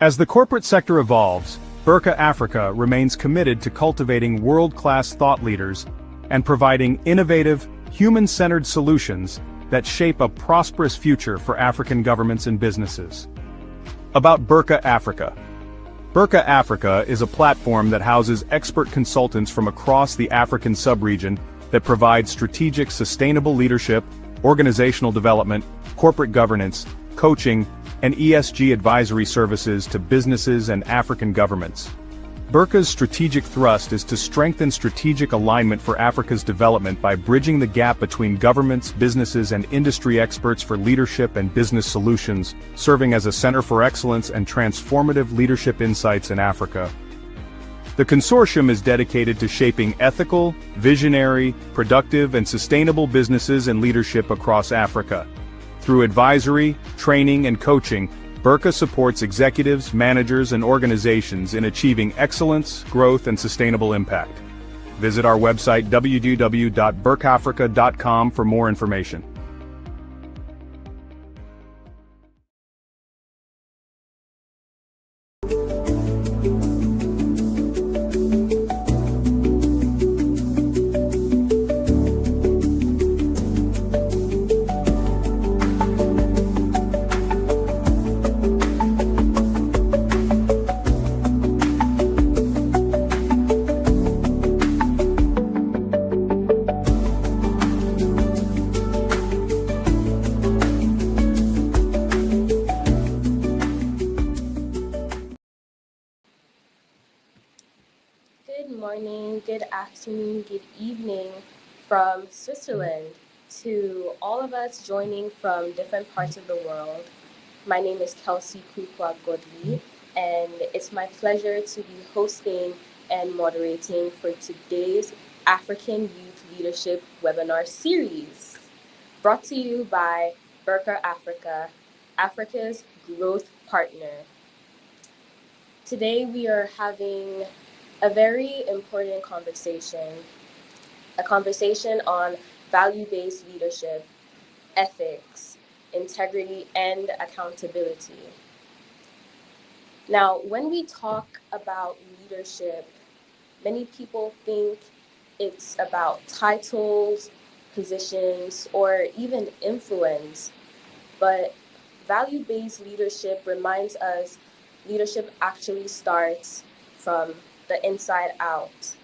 As the corporate sector evolves, Burka Africa remains committed to cultivating world-class thought leaders and providing innovative, human-centered solutions that shape a prosperous future for African governments and businesses. About Burka Africa. Burka Africa is a platform that houses expert consultants from across the African subregion that provide strategic sustainable leadership, organizational development, corporate governance, coaching, and ESG advisory services to businesses and African governments. Burka's strategic thrust is to strengthen strategic alignment for Africa's development by bridging the gap between governments, businesses, and industry experts for leadership and business solutions, serving as a center for excellence and transformative leadership insights in Africa. The consortium is dedicated to shaping ethical, visionary, productive, and sustainable businesses and leadership across Africa. Through advisory, training, and coaching, Burka supports executives, managers, and organizations in achieving excellence, growth, and sustainable impact. Visit our website www.burkafrica.com for more information. Good morning, good afternoon, good evening from Switzerland to all of us joining from different parts of the world. My name is Kelsey Kukwa Godley, and it's my pleasure to be hosting and moderating for today's African Youth Leadership webinar series, brought to you by Burka Africa, Africa's growth partner. Today we are having a very important conversation, a conversation on value-based leadership, ethics, integrity, and accountability. Now, when we talk about leadership, many people think it's about titles, positions, or even influence, but value-based leadership reminds us leadership actually starts from the inside out,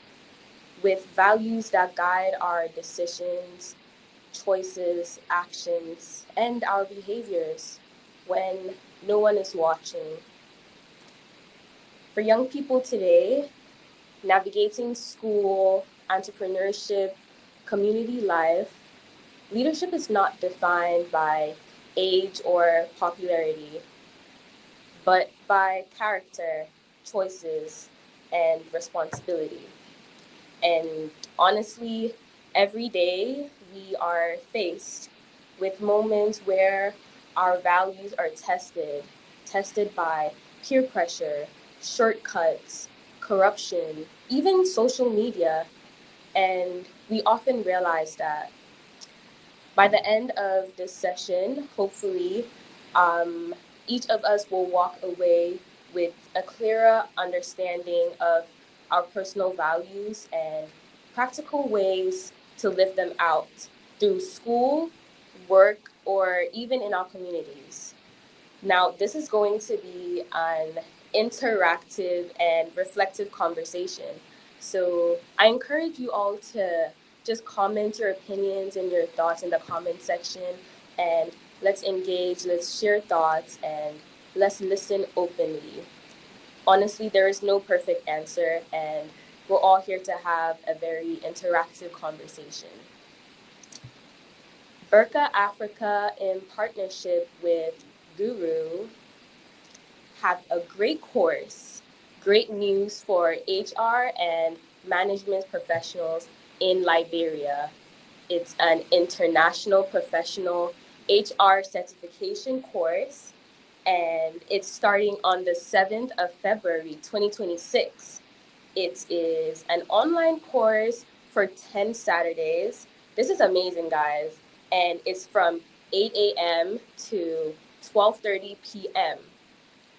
with values that guide our decisions, choices, actions, and our behaviors when no one is watching. For young people today, navigating school, entrepreneurship, community life, leadership is not defined by age or popularity, but by character, choices, and responsibility. And honestly, every day we are faced with moments where our values are tested by peer pressure, shortcuts, corruption, even social media. And we often realize that by the end of this session, hopefully, each of us will walk away with a clearer understanding of our personal values and practical ways to live them out through school, work, or even in our communities. Now, this is going to be an interactive and reflective conversation. So I encourage you all to just comment your opinions and your thoughts in the comment section, and let's engage, let's share thoughts, and let's listen openly. Honestly, there is no perfect answer, and we're all here to have a very interactive conversation. Burka Africa, in partnership with Guru, have a great course, great news for HR and management professionals in Liberia. It's an international professional HR certification course, and it's starting on the 7th of February, 2026. It is an online course for 10 Saturdays. This is amazing, guys. And it's from 8 a.m. to 12:30 p.m.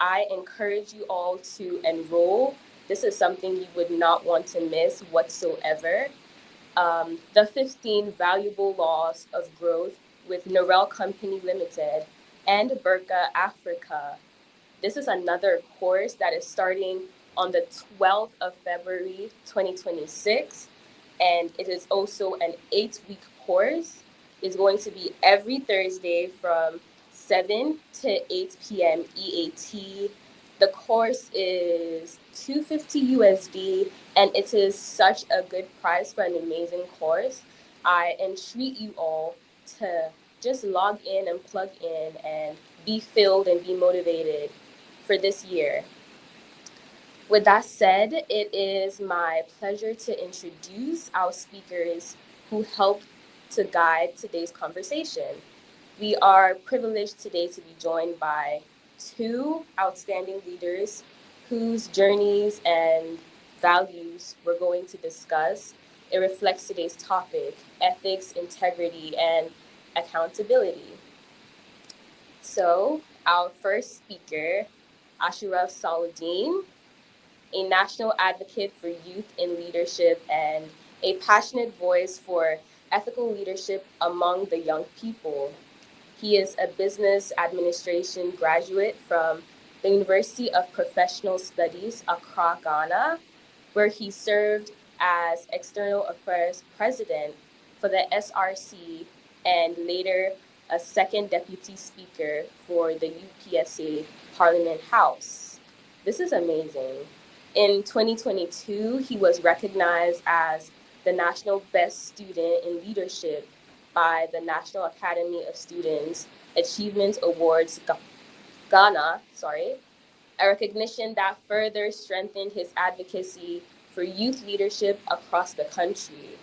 I encourage you all to enroll. This is something you would not want to miss whatsoever. The 15 Valuable Laws of Growth with Norel Company Limited and Burka Africa. This is another course that is starting on the 12th of February 2026, and it is also an 8-week course. It's going to be every Thursday from 7 to 8 p.m. EAT. The course is 250 USD, and it is such a good price for an amazing course. I entreat you all to just log in and plug in and be filled and be motivated for this year. With that said, it is my pleasure to introduce our speakers who helped to guide today's conversation. We are privileged today to be joined by two outstanding leaders whose journeys and values we're going to discuss. It reflects today's topic: ethics, integrity, and accountability. So, our first speaker, Ashraf Saladin, a national advocate for youth in leadership and a passionate voice for ethical leadership among the young people. He is a business administration graduate from the University of Professional Studies, Accra, Ghana, where he served as External Affairs President for the SRC and later a second deputy speaker for the UPSA Parliament House. This is amazing. In 2022, he was recognized as the National Best Student in Leadership by the National Academy of Students Achievement Awards Ghana, a recognition that further strengthened his advocacy for youth leadership across the country.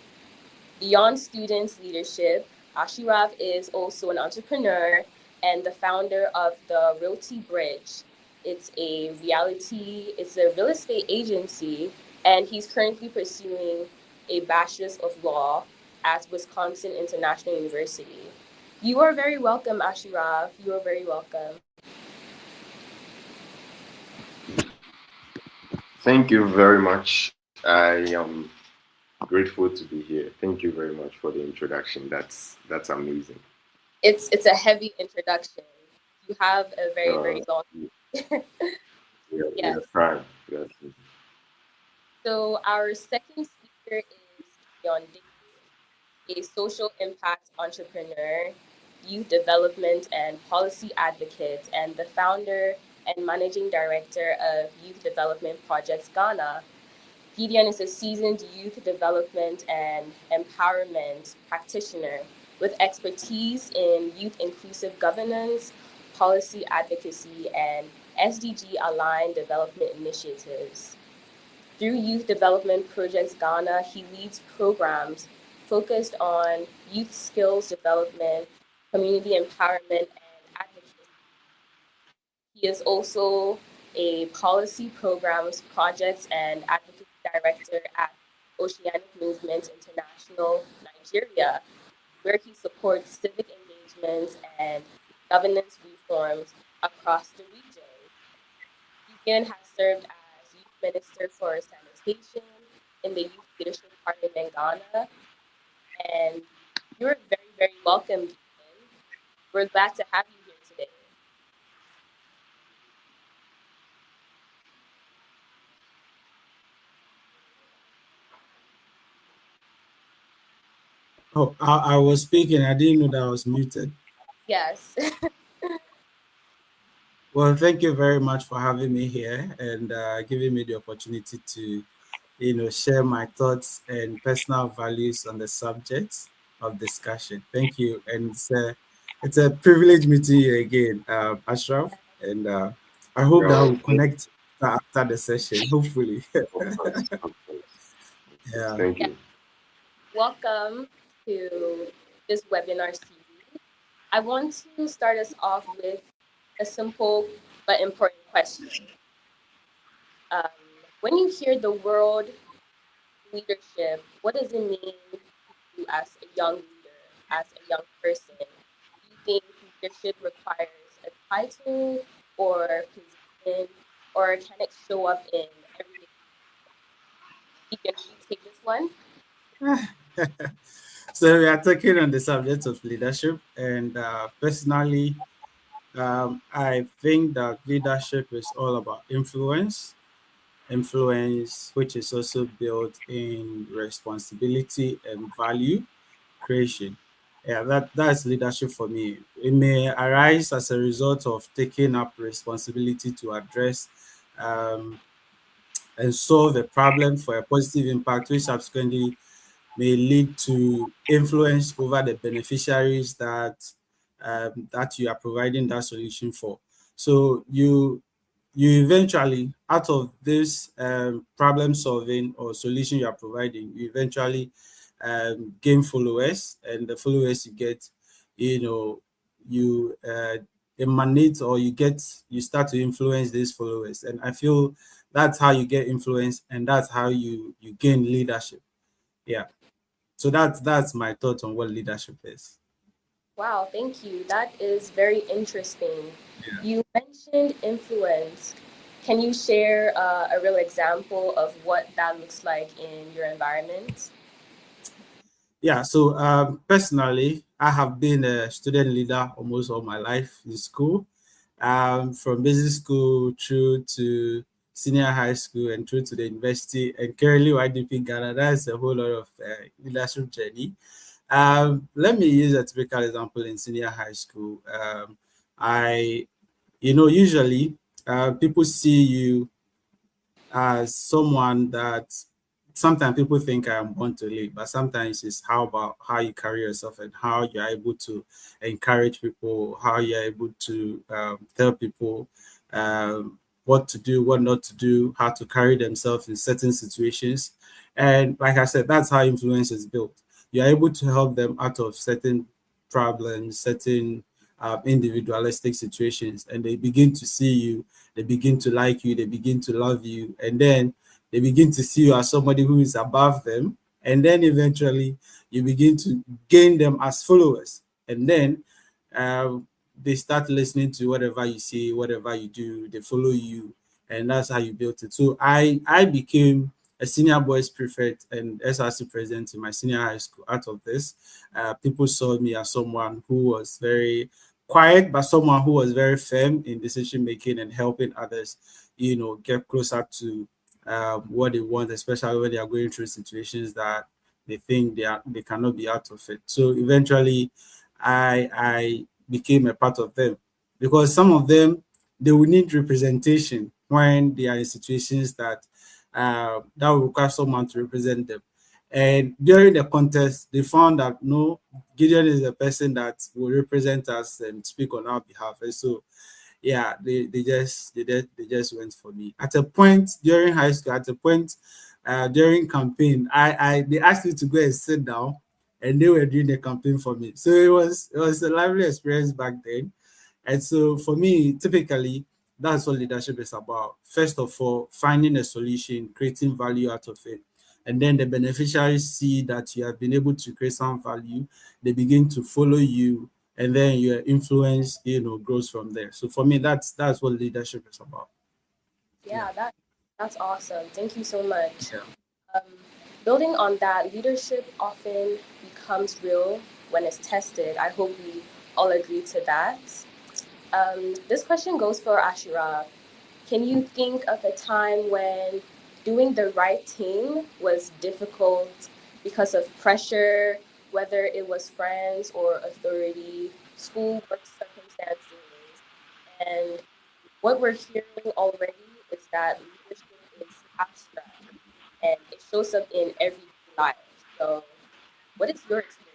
Beyond students' leadership, Ashraf is also an entrepreneur and the founder of the Realty Bridge. It's a real estate agency, and he's currently pursuing a Bachelor's of Law at Wisconsin International University. You are very welcome, Ashraf. You are very welcome. Thank you very much. I am grateful to be here. Thank you very much for the introduction. That's amazing. It's a heavy introduction. You have a very long. Yeah, Yes. trying. Yes. So our second speaker is Dion Davis, a social impact entrepreneur, youth development and policy advocate, and the founder and managing director of Youth Development Projects Ghana. Gideon is a seasoned youth development and empowerment practitioner with expertise in youth inclusive governance, policy advocacy, and SDG aligned development initiatives. Through Youth Development Projects Ghana, he leads programs focused on youth skills development, community empowerment, and advocacy. He is also a policy programs, projects, and advocacy director at Oceanic Movement International, Nigeria, where he supports civic engagements and governance reforms across the region. Gideon has served as Youth Minister for Sanitation in the Youth Leadership Parliament Ghana, and you're very welcome, Gideon. We're glad to have you here today. Oh, I was speaking. I didn't know that I was muted. Yes. Well, thank you very much for having me here and giving me the opportunity to, share my thoughts and personal values on the subject of discussion. Thank you, and it's a privilege meeting you again, Ashraf, and I hope that No, we'll connect after the session. Hopefully, of course, of course. yeah. Thank Yeah. you. Welcome to this webinar series. I want to start us off with a simple but important question. Um, when you hear the word leadership, what does it mean to you as a young leader, as a young person? Do you think leadership requires a title or position? in, or can it show up in everyday? You can take this one. So we are talking on the subject of leadership, and personally, I think that leadership is all about influence which is also built in responsibility and value creation. Yeah, that's leadership for me. It may arise as a result of taking up responsibility to address um, and solve a problem for a positive impact, which subsequently may lead to influence over the beneficiaries that you are providing that solution for. So you eventually, out of this problem solving or solution you are providing, you eventually gain followers, and the followers you get, you emanate, or you start to influence these followers. And I feel that's how you get influence, and that's how you gain leadership. Yeah. So that's my thoughts on what leadership is. Wow, thank you. That is very interesting. Yeah. You mentioned influence. Can you share a real example of what that looks like in your environment? Yeah. So personally, I have been a student leader almost all my life in school, from basic school through to senior high school and through to the university. And currently, YDP Ghana, that's a whole lot of leadership journey. Let me use a typical example in senior high school. I, usually people see you as someone that sometimes people think I am born to lead, but sometimes it's how about how you carry yourself and how you're able to encourage people, how you're able to tell people what to do, what not to do, how to carry themselves in certain situations. And like I said, that's how influence is built. You're able to help them out of certain problems, certain individualistic situations, and they begin to see you, they begin to like you, they begin to love you, and then they begin to see you as somebody who is above them, and then eventually you begin to gain them as followers, and then um, they start listening to whatever you say, whatever you do, they follow you, and that's how you built it. So I became a senior boys prefect and SRC president in my senior high school. Out of this, people saw me as someone who was very quiet, but someone who was very firm in decision making and helping others, get closer to what they want, especially when they are going through situations that they think they cannot be out of it. So eventually, I became a part of them, because some of them, they will need representation when they are in situations that will require someone to represent them. And during the contest, they found that no, Gideon is the person that will represent us and speak on our behalf. And so yeah, they just went for me. At a point during high school, at a point during campaign, I they asked me to go and sit down, and they were doing the campaign for me. So it was a lively experience back then. And so for me, typically, that's what leadership is about. First of all, finding a solution, creating value out of it. And then the beneficiaries see that you have been able to create some value. They begin to follow you, and then your influence, grows from there. So for me, that's what leadership is about. Yeah. Yeah, that's awesome. Thank you so much. Yeah. Um, Building on that, leadership often becomes real when it's tested. I hope we all agree to that. This question goes for Ashraf. Can you think of a time when doing the right thing was difficult because of pressure, whether it was friends or authority, school, work circumstances? And what we're hearing already is that leadership is abstract and it shows up in everyday life. So, what is your experience?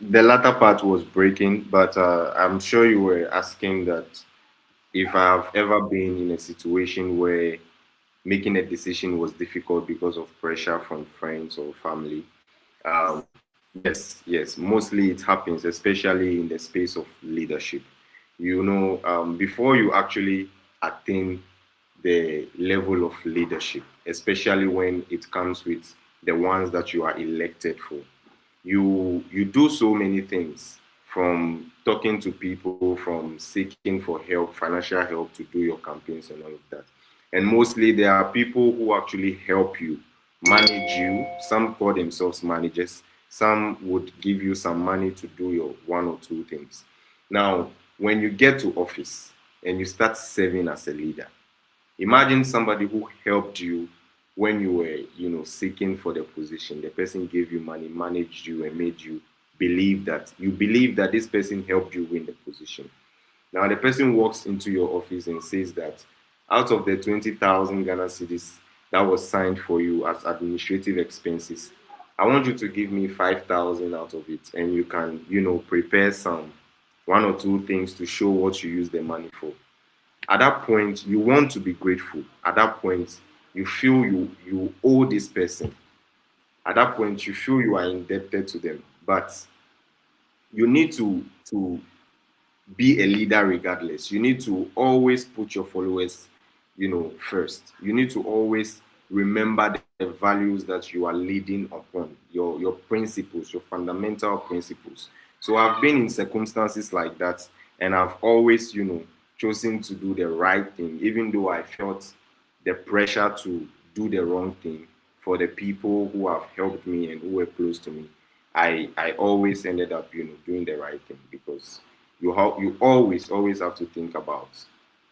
The latter part was breaking, but I'm sure you were asking that if I've ever been in a situation where making a decision was difficult because of pressure from friends or family. Um, yes, yes, mostly it happens, especially in the space of leadership. Before you actually attain the level of leadership, especially when it comes with the ones that you are elected for, you do so many things from talking to people, from seeking for help, financial help to do your campaigns and all of that. And mostly there are people who actually help you, manage you. Some call themselves managers. Some would give you some money to do your one or two things. Now, when you get to office and you start serving as a leader, imagine somebody who helped you when you were, seeking for the position. The person gave you money, managed you, and made you believe that this person helped you win the position. Now the person walks into your office and says that out of the 20,000 Ghana cedis that was signed for you as administrative expenses, I want you to give me 5,000 out of it, and you can, prepare some one or two things to show what you use the money for. At that point, you want to be grateful. At that point, you feel you owe this person. At that point, you feel you are indebted to them. But you need to be a leader regardless. You need to always put your followers, first. You need to always remember the values that you are leading upon, your principles, your fundamental principles. So I've been in circumstances like that, and I've always, chosen to do the right thing, even though I felt the pressure to do the wrong thing for the people who have helped me and who were close to me. I always ended up, doing the right thing, because you always have to think about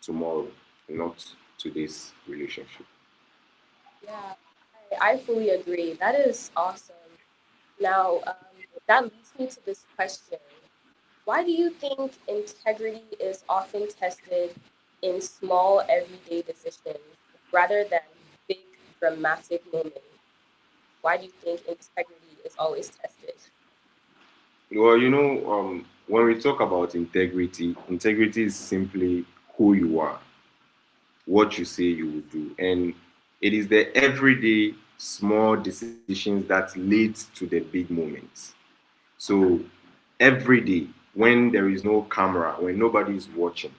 tomorrow, not today's relationship. Yeah, I fully agree. That is awesome. Now, that leads me to this question. Why do you think integrity is often tested in small, everyday decisions rather than big, dramatic moments? Why do you think integrity is always tested? Well, when we talk about integrity is simply who you are, what you say you will do. And it is the everyday small decisions that leads to the big moments. So every day, when there is no camera, when nobody is watching,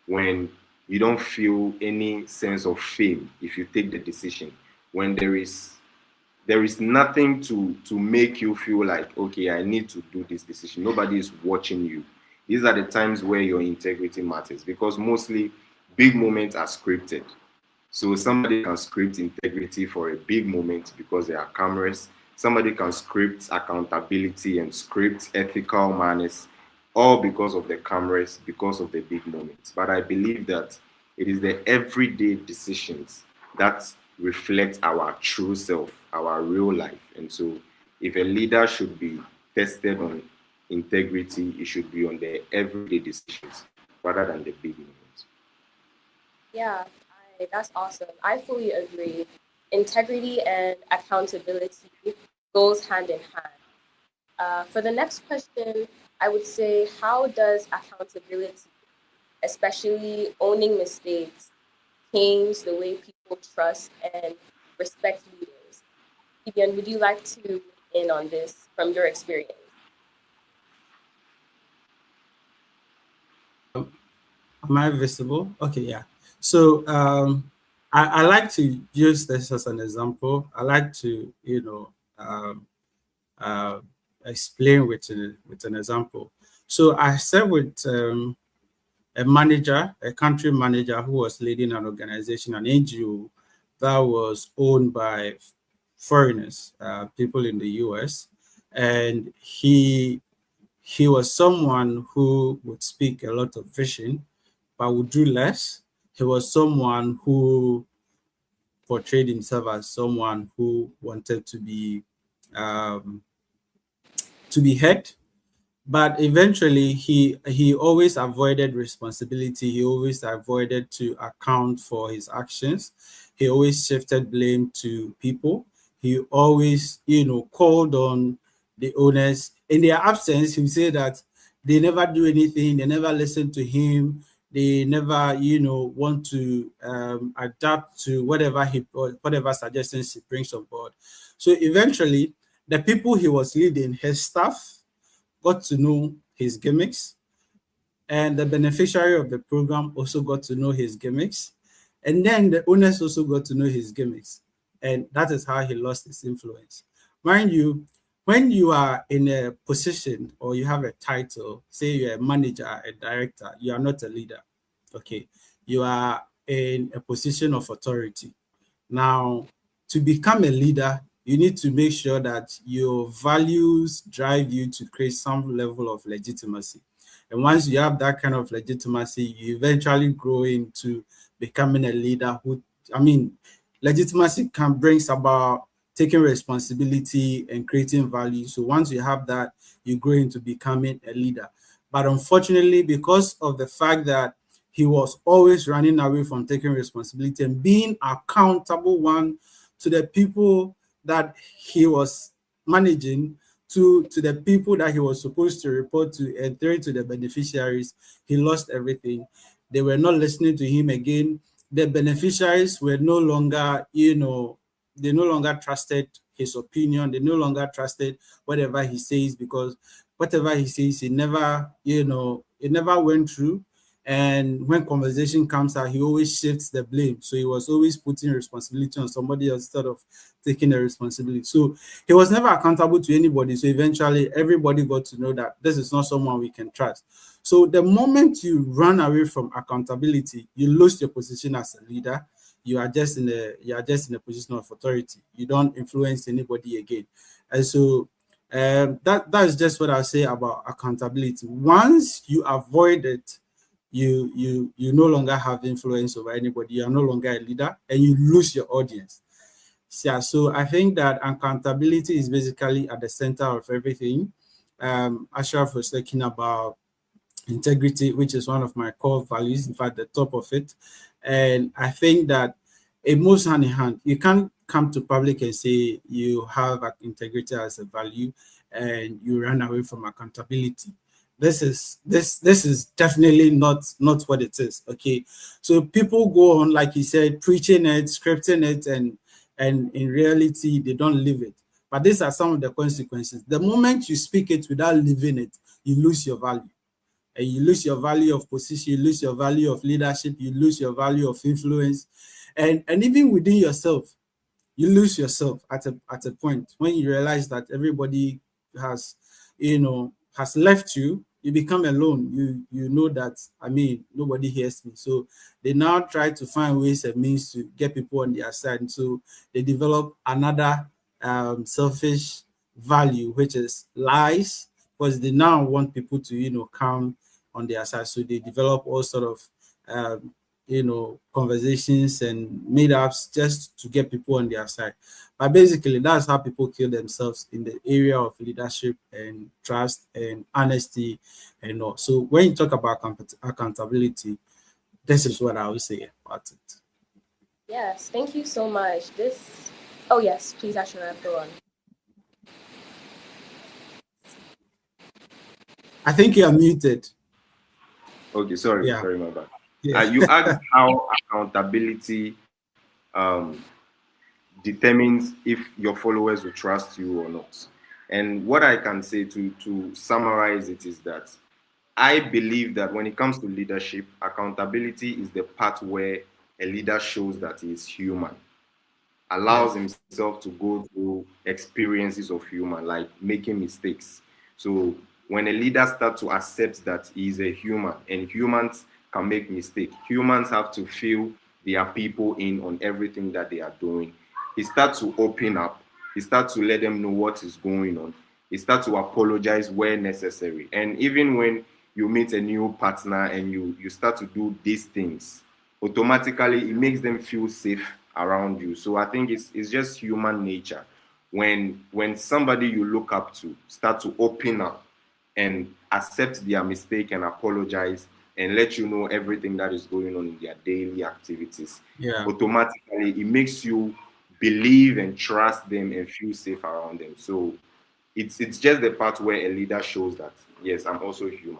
when you don't feel any sense of fame if you take the decision, when there is nothing to make you feel like, okay, I need to do this decision. Nobody is watching you. These are the times where your integrity matters, because mostly big moments are scripted. So somebody can script integrity for a big moment because there are cameras. Somebody can script accountability and script ethical manners, all because of the cameras, because of the big moments. But I believe that it is the everyday decisions that reflect our true self, our real life. And so if a leader should be tested on integrity, it should be on the everyday decisions rather than the big moments. Yeah, that's awesome. I fully agree. Integrity and accountability goes hand in hand. For the next question, I would say, how does accountability, especially owning mistakes, change the way people trust and respect leaders? Vivian, would you like to in on this from your experience? Am I visible? Okay, yeah. So I like to use this as an example. I like to, uh, explain with an example. So I said with a manager, a country manager who was leading an organization, an NGO that was owned by foreigners, people in the US, and he was someone who would speak a lot of vision, but would do less. He was someone who portrayed himself as someone who wanted um, to be heard, but eventually he always avoided responsibility. He always avoided to account for his actions. He always shifted blame to people. He always, called on the owners in their absence. He would say that they never do anything, they never listen to him, they never, want to adapt to whatever suggestions he brings on board. So eventually the people he was leading, his staff, got to know his gimmicks, and the beneficiary of the program also got to know his gimmicks, and then the owners also got to know his gimmicks, and that is how he lost his influence. Mind you, when you are in a position or you have a title, say you're a manager, a director, you are not a leader. Okay. You are in a position of authority. Now, to become a leader, you need to make sure that your values drive you to create some level of legitimacy. And once you have that kind of legitimacy, you eventually grow into becoming a leader who, I mean, legitimacy can bring about taking responsibility and creating value. So once you have that, you grow into becoming a leader. But unfortunately, because of the fact that he was always running away from taking responsibility and being accountable, one, to the people that he was managing, to the people that he was supposed to report to, and three, to the beneficiaries. He lost everything. They were not listening to him again. The beneficiaries were no longer, they no longer trusted his opinion. They no longer trusted whatever he says, because whatever he says, it never, it never went through. And when conversation comes out, he always shifts the blame. So he was always putting responsibility on somebody else instead of taking the responsibility. So he was never accountable to anybody. So eventually everybody got to know that this is not someone we can trust. So the moment you run away from accountability, you lose your position as a leader. You are just in a position of authority. You don't influence anybody again. And so that is just what I say about accountability. Once you avoid it, you no longer have influence over anybody. You are no longer a leader, and you lose your audience. Yeah, so I think that accountability is basically at the center of everything. Ashraf was talking about integrity, which is one of my core values, in fact, the top of it. And I think that it moves hand in hand. You can't come to public and say you have integrity as a value and you run away from accountability. This is definitely not what it is. Okay, so people go on, like you said, preaching it, scripting it, and in reality they don't live it. But these are some of the consequences. The moment you speak it without living it, you lose your value. And you lose your value of position, you lose your value of leadership, you lose your value of influence. And even within yourself, you lose yourself at a point when you realize that everybody has, has left you. You become alone. You know that, I mean, nobody hears me. So they now try to find ways and means to get people on their side. And so they develop another selfish value, which is lies, because they now want people to, come on their side. So they develop all sort of conversations and meetups just to get people on their side. But basically, that's how people kill themselves in the area of leadership and trust and honesty and all. So when you talk about accountability, this is what I would say about it. Yes, thank you so much. Oh yes, please, Ashraf, go on. I think you are muted. Okay, sorry, Yeah. sorry, my bad. Yeah. You asked how accountability determines if your followers will trust you or not. And what I can say to summarize it is that I believe that when it comes to leadership, accountability is the part where a leader shows that he is human, allows himself to go through experiences of human, like making mistakes. So when a leader starts to accept that he is a human and humans can make mistakes, humans have to feel their people in on everything that they are doing. He starts to open up. He starts to let them know what is going on. He starts to apologize where necessary. And even when you meet a new partner and you start to do these things, automatically it makes them feel safe around you. So I think it's just human nature. When somebody you look up to start to open up and accept their mistake and apologize and let you know everything that is going on in their daily activities, automatically it makes you believe and trust them and feel safe around them. So it's just the part where a leader shows that, yes, I'm also human.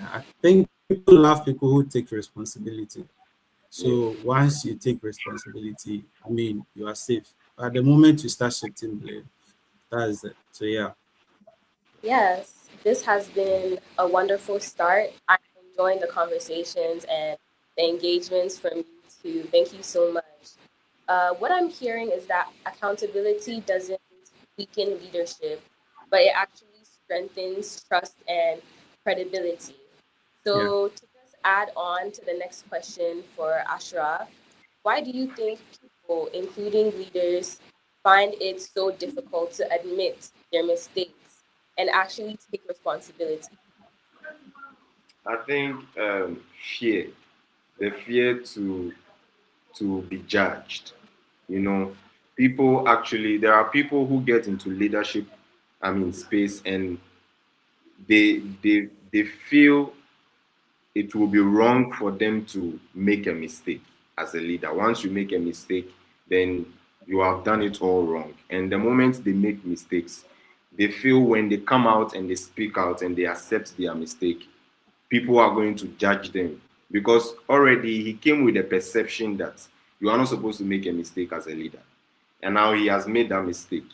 I think people love people who take responsibility. So once you take responsibility, I mean, you are safe. At the moment you start shifting blame, that is it. So yeah. Yes, this has been a wonderful start. I'm enjoying the conversations and the engagements from you two. Thank you so much. What I'm hearing is that accountability doesn't weaken leadership, but it actually strengthens trust and credibility. Yeah. So, to just add on to the next question for Ashraf, why do you think people, including leaders, find it so difficult to admit their mistakes and actually take responsibility? I think fear, the fear to be judged. You know, people actually, there are people who get into leadership, I mean, space, and they feel it will be wrong for them to make a mistake as a leader. Once you make a mistake, then you have done it all wrong. And the moment they make mistakes, they feel when they come out and they speak out and they accept their mistake, people are going to judge them because already he came with a perception that you are not supposed to make a mistake as a leader. And now he has made that mistake.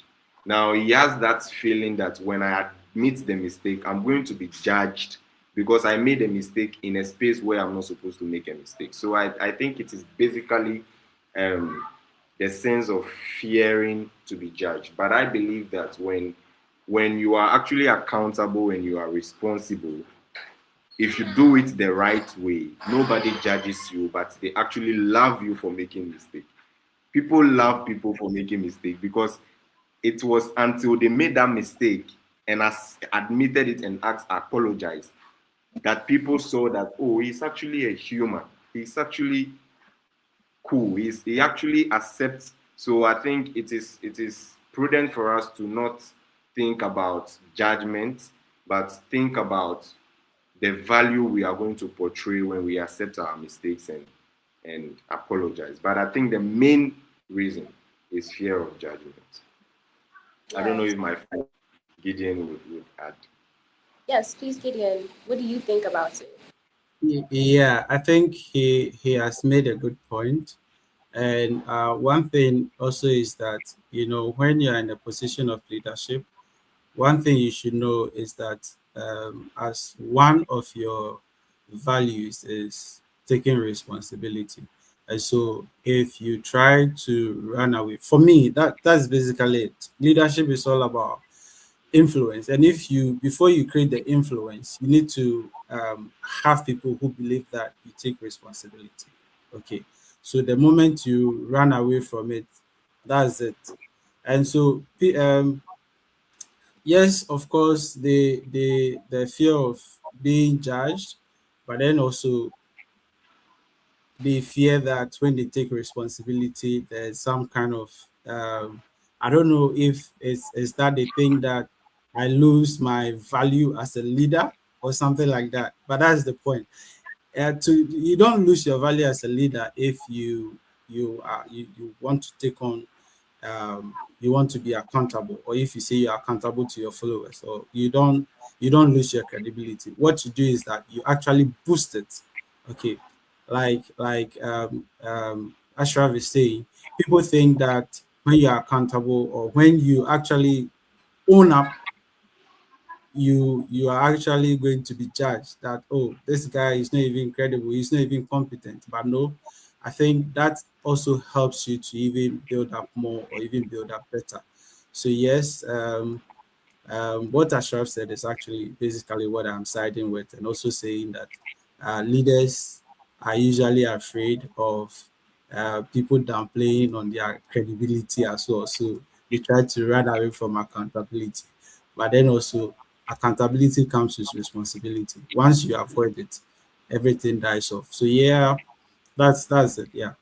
Now he has that feeling that when I admit the mistake, I'm going to be judged because I made a mistake in a space where I'm not supposed to make a mistake. So I think it is basically um, the sense of fearing to be judged. But I believe that when you are actually accountable and you are responsible, if you do it the right way, nobody judges you, but they actually love you for making mistakes. People love people for making mistakes because it was until they made that mistake and admitted it and asked, apologized, that people saw that, oh, he's actually a human. He's actually cool. He actually accepts. So I think it is prudent for us to not think about judgment, but think about the value we are going to portray when we accept our mistakes and apologize. But I think the main reason is fear of judgment. I don't know Yes. if my friend Gideon would add. Yes, please, Gideon. What do you think about it? Yeah, I think he has made a good point. And one thing also is that, when you're in a position of leadership, one thing you should know is that as one of your values is taking responsibility. And so if you try to run away, for me, that's basically it. Leadership is all about influence. And if you, before you create the influence, you need to have people who believe that you take responsibility. Okay. So the moment you run away from it, that's it. And so yes, of course, the fear of being judged, but then also they fear that when they take responsibility, there's some kind of I don't know if is that they think that I lose my value as a leader or something like that. But that's the point. You don't lose your value as a leader if you want to take on you want to be accountable, or if you say you're accountable to your followers, or you don't lose your credibility. What you do is that you actually boost it. Okay, like Ashraf is saying, people think that when you are accountable, or when you actually own up, you are actually going to be judged that, oh, this guy is not even credible, he's not even competent. But no, I think that also helps you to even build up more, or even build up better. So yes, what Ashraf said is actually basically what I'm siding with, and also saying that leaders are usually afraid of people downplaying on their credibility as well. So they try to run away from accountability. But then also, accountability comes with responsibility. Once you avoid it, everything dies off. So yeah, that's it. Yeah.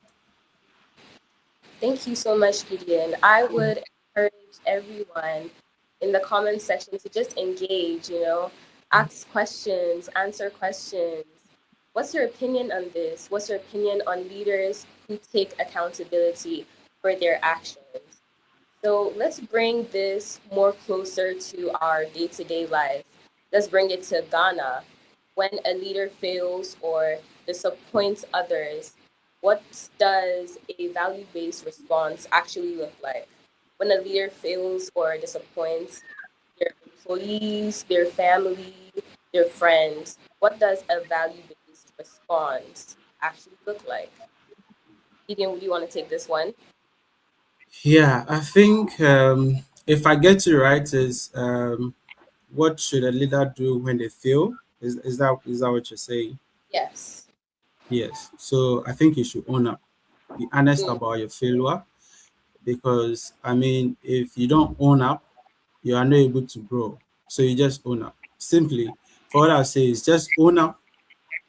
Thank you so much, Gideon. I would encourage everyone in the comment section to just engage, ask questions, answer questions. What's your opinion on this? What's your opinion on leaders who take accountability for their actions? So let's bring this more closer to our day to day life. Let's bring it to Ghana. When a leader fails or disappoints others, what does a value based response actually look like? When a leader fails or disappoints their employees, their family, their friends, what does a value based response actually look like? Gideon, would you want to take this one? Yeah, I think if I get you right, is what should a leader do when they fail? Is that what you're saying? Yes. Yes. So I think you should own up, be honest Mm. about your failure, because I mean, if you don't own up, you are not able to grow. So you just own up. Simply, for what I say is just own up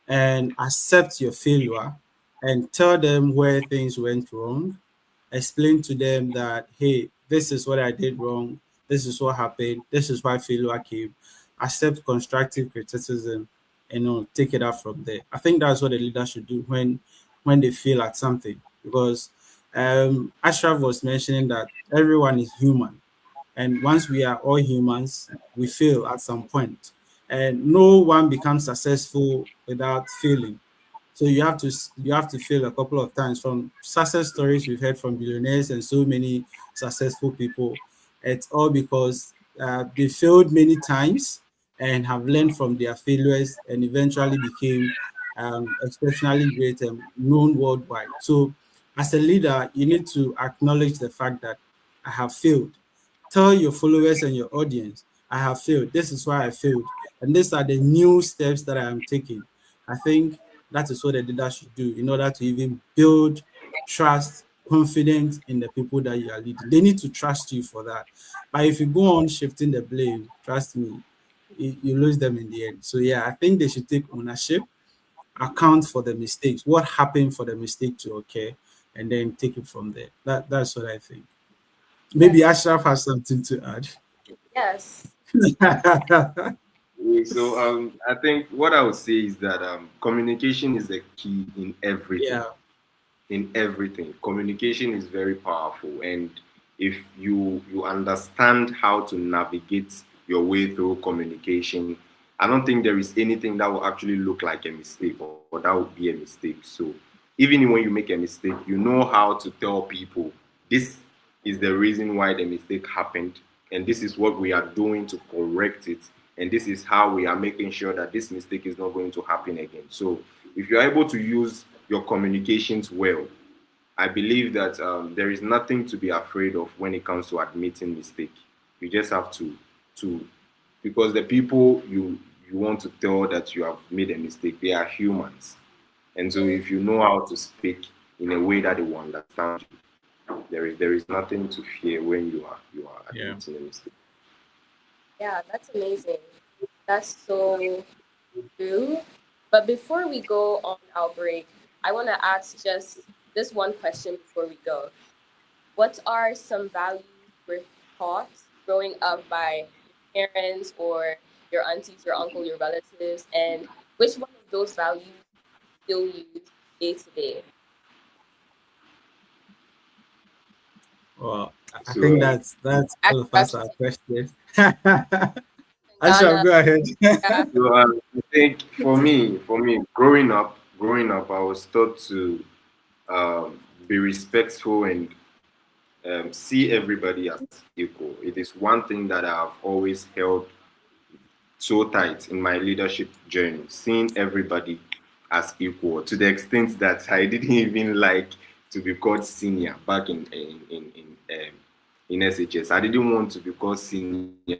and accept your failure and tell them where things went wrong. Explain to them that, hey, this is what I did wrong. This is what happened. This is why failure came. Accept constructive criticism and take it up from there. I think that's what a leader should do when they fail at something. Because Ashraf was mentioning that everyone is human, and once we are all humans, we fail at some point. And no one becomes successful without failing. So you have to fail a couple of times. From success stories we've heard from billionaires and so many successful people, it's all because they failed many times and have learned from their failures and eventually became exceptionally great and known worldwide. So as a leader, you need to acknowledge the fact that I have failed. Tell your followers and your audience, I have failed. This is why I failed. And these are the new steps that I am taking. I think that is what a leader should do in order to even build trust, confidence in the people that you are leading. They need to trust you for that. But if you go on shifting the blame, trust me, you lose them in the end. So yeah, I think they should take ownership, account for the mistakes, what happened for the mistake to occur, and then take it from there. That's what I think. Maybe Yes. Ashraf has something to add. Yes. So I think what I would say is that communication is the key in everything. Yeah, In everything, communication is very powerful, and if you understand how to navigate your way through communication, I don't think there is anything that will actually look like a mistake, or that would be a mistake. So even when you make a mistake, you know how to tell people this is the reason why the mistake happened, and this is what we are doing to correct it, and this is how we are making sure that this mistake is not going to happen again. So if you're able to use your communications well, I believe that there is nothing to be afraid of when it comes to admitting mistake. You just have to because the people you want to tell that you have made a mistake, they are humans, and so if you know how to speak in a way that they will understand you, there is nothing to fear when you are yeah. admitting a mistake. Yeah, that's amazing. That's so true. But before we go on our break, I want to ask just this one question before we go. What are some values you were taught growing up by your parents or your aunties, your uncle, your relatives, and which one of those values still use day to day? Well, I So think that's all of us Ashraf our should take questions. Ashraf, Ghana. go ahead. Yeah. I think for me, growing up, I was taught to be respectful and see everybody as equal. It is one thing that I've always held so tight in my leadership journey, seeing everybody as equal to the extent that I didn't even like to be called senior back in SHS. I didn't want to be called senior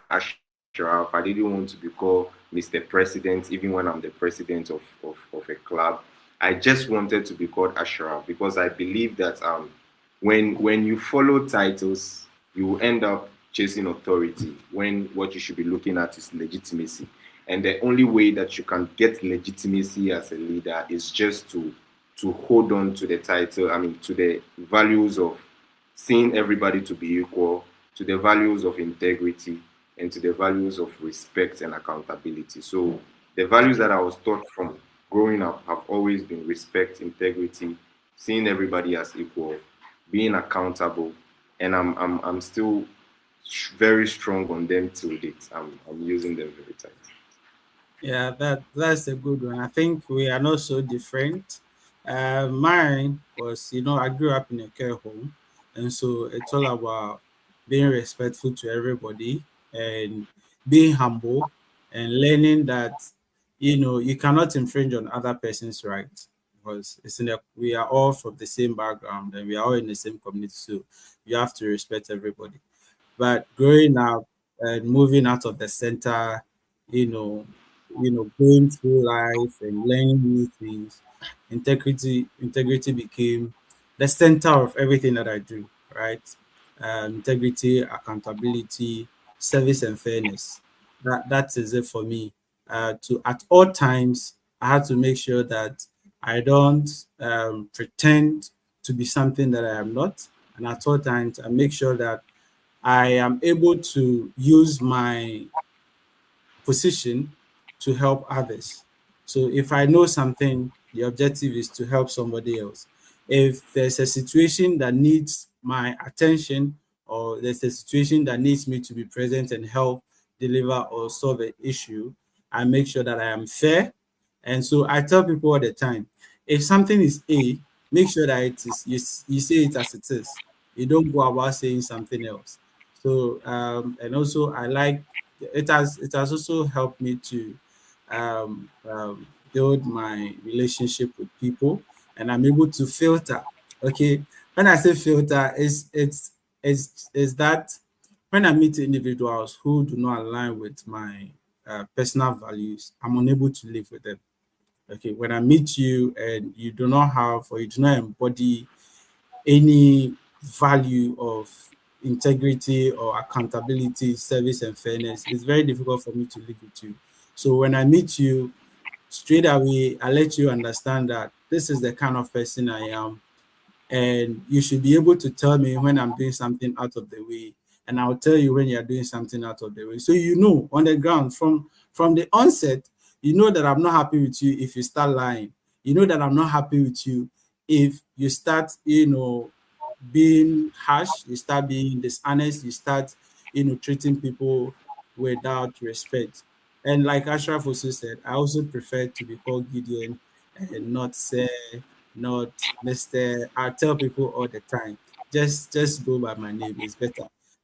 Ashraf. I didn't want to be called Mr. President, even when I'm the president of a club. I just wanted to be called Ashraf because I believe that when you follow titles, you will end up chasing authority when what you should be looking at is legitimacy. And the only way that you can get legitimacy as a leader is just to hold on to the title, I mean to the values of seeing everybody to be equal, to the values of integrity, and to the values of respect and accountability. So the values that I was taught from growing up have always been respect, integrity, seeing everybody as equal, being accountable, and I'm still very strong on them till date. I'm using them very tight. Yeah, that's a good one. I think we are not so different. Mine was, I grew up in a care home, and so it's all about being respectful to everybody and being humble and learning that you cannot infringe on other person's rights, because we are all from the same background and we are all in the same community, so you have to respect everybody. But growing up and moving out of the center, you know, going through life and learning new things, integrity became the center of everything that I do, right? Integrity, accountability, service, and fairness. That is it for me. To at all times, I have to make sure that I don't pretend to be something that I am not, and at all times, I make sure that I am able to use my position to help others. So if I know something, the objective is to help somebody else. If there's a situation that needs my attention, or there's a situation that needs me to be present and help deliver or solve an issue, I make sure that I am fair. And so I tell people all the time, if something is A, make sure that it is you say it as it is. You don't go about saying something else. So and also I like it has also helped me to build my relationship with people, and I'm able to filter. Okay, when I say filter, is that when I meet individuals who do not align with my personal values, I'm unable to live with them. Okay, when I meet you and you do not have or you do not embody any value of integrity or accountability, service, and fairness, it's very difficult for me to live with you. So when I meet you, straight away, I let you understand that this is the kind of person I am, and you should be able to tell me when I'm doing something out of the way, and I'll tell you when you're doing something out of the way. So you know on the ground from the onset, you know that I'm not happy with you if you start lying. You know that I'm not happy with you if you start, being harsh, you start being dishonest, you start, treating people without respect. And like Ashraf also said, I also prefer to be called Gideon and not Sir, not Mr. I tell people all the time, just go by my name. It's better.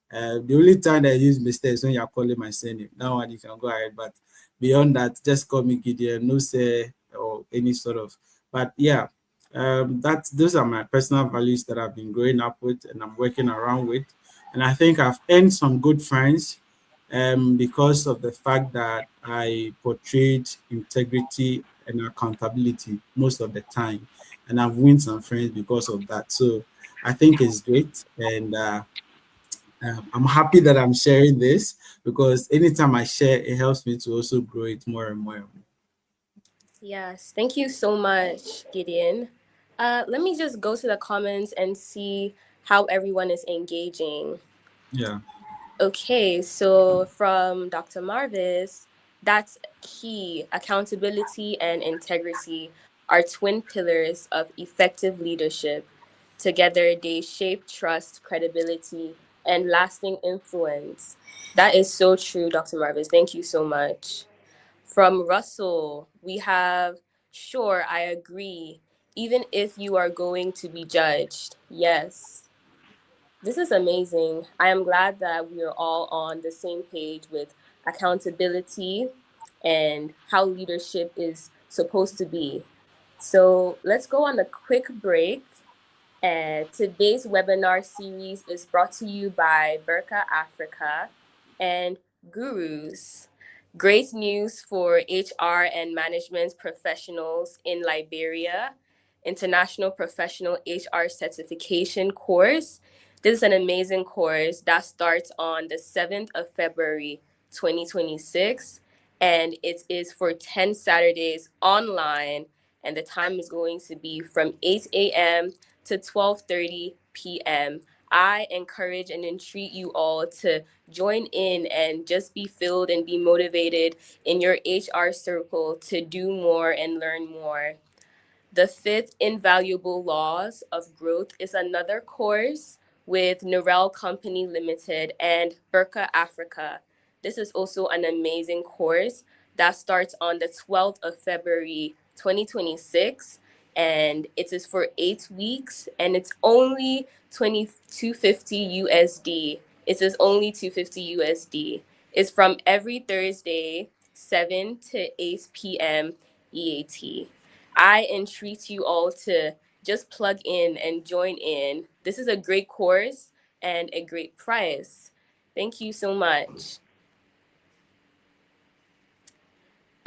The only time that I use Mr. is when you're calling my surname. That one you can go ahead, but beyond that, just call me Gideon, no Sir or any sort of. But yeah, those are my personal values that I've been growing up with and I'm working around with. And I think I've earned some good friends because of the fact that I portrayed integrity and accountability most of the time. And I've won some friends because of that. So I think it's great. And I'm happy that I'm sharing this because anytime I share, it helps me to also grow it more and more. Yes, thank you so much, Gideon. Let me just go to the comments and see how everyone is engaging. Yeah. Okay, so from Dr. Marvis, that's key. Accountability and integrity are twin pillars of effective leadership. Together, they shape trust, credibility, and lasting influence. That is so true, Dr. Marvis. Thank you so much. From Russell, we have, sure, I agree, even if you are going to be judged. Yes. This is amazing. I am glad that we are all on the same page with accountability and how leadership is supposed to be. So let's go on a quick break. Today's webinar series is brought to you by Burka Africa and Gurus. Great news for HR and management professionals in Liberia. International Professional HR Certification course. This is an amazing course that starts on the 7th of February, 2026, and it is for 10 Saturdays online, and the time is going to be from 8 a.m. to 12:30 p.m. I encourage and entreat you all to join in and just be filled and be motivated in your HR circle to do more and learn more. The Fifth Invaluable Laws of Growth is another course with Norel Company Limited and Burka Africa. This is also an amazing course that starts on the 12th of February 2026, and it is for 8 weeks, and it's only 2250 USD. It is only 250 USD. It's from every Thursday 7 to 8 p.m. EAT. I entreat you all to just plug in and join in. This is a great course and a great price. Thank you so much.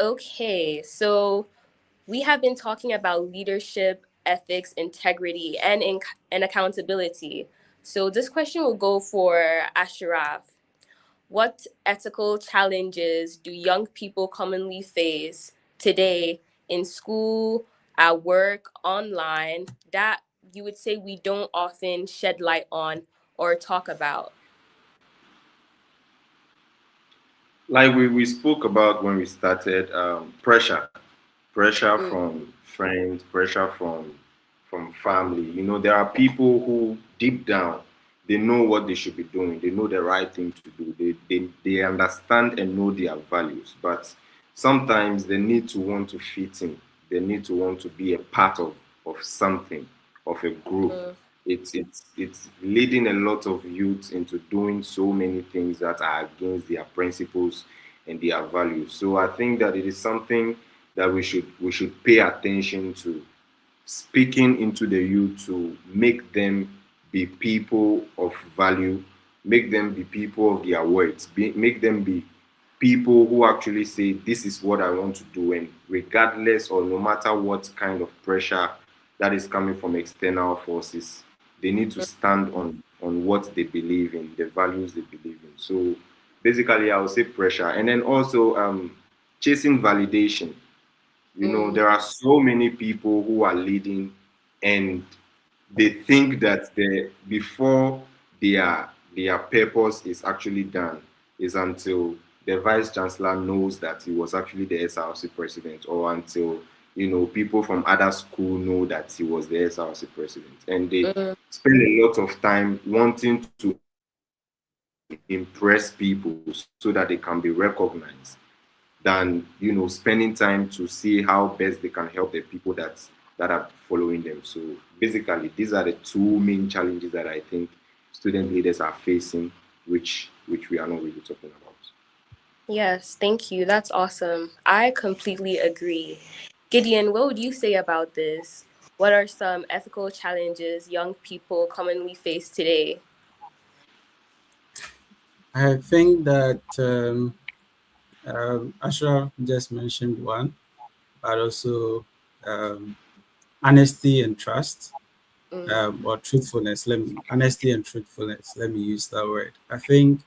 Okay, so we have been talking about leadership, ethics, integrity, and accountability. So this question will go for Ashraf. What ethical challenges do young people commonly face today in school, at work, online, that you would say we don't often shed light on or talk about? Like we spoke about when we started, pressure Mm, from friends, pressure from family. You know, there are people who deep down they know what they should be doing. They know the right thing to do. They understand and know their values, but sometimes they need to want to fit in. They need to want to be a part of something, of a group. mm, It's leading a lot of youth into doing so many things that are against their principles and their values. So I think that it is something that we should pay attention to, speaking into the youth to make them be people of value, make them be people of their words, make them be people who actually say, this is what I want to do, and regardless or no matter what kind of pressure that is coming from external forces, they need to mm, stand on what they believe in, the values they believe in. So basically, I would say pressure, and then also chasing validation. You know, mm, there are so many people who are leading, and they think that before their purpose is actually done is until the vice chancellor knows that he was actually the SRC president, or until people from other school know that he was the SRC president, and they mm. spend a lot of time wanting to impress people so that they can be recognized, than spending time to see how best they can help the people that are following them. So basically, these are the two main challenges that I think student leaders are facing, which we are not really talking about. Yes, thank you. That's awesome. I completely agree. Gideon, what would you say about this? What are some ethical challenges young people commonly face today? I think that Ashraf just mentioned one, but also um, honesty and trust, Mm, or truthfulness. Honesty and truthfulness. Let me use that word. I think,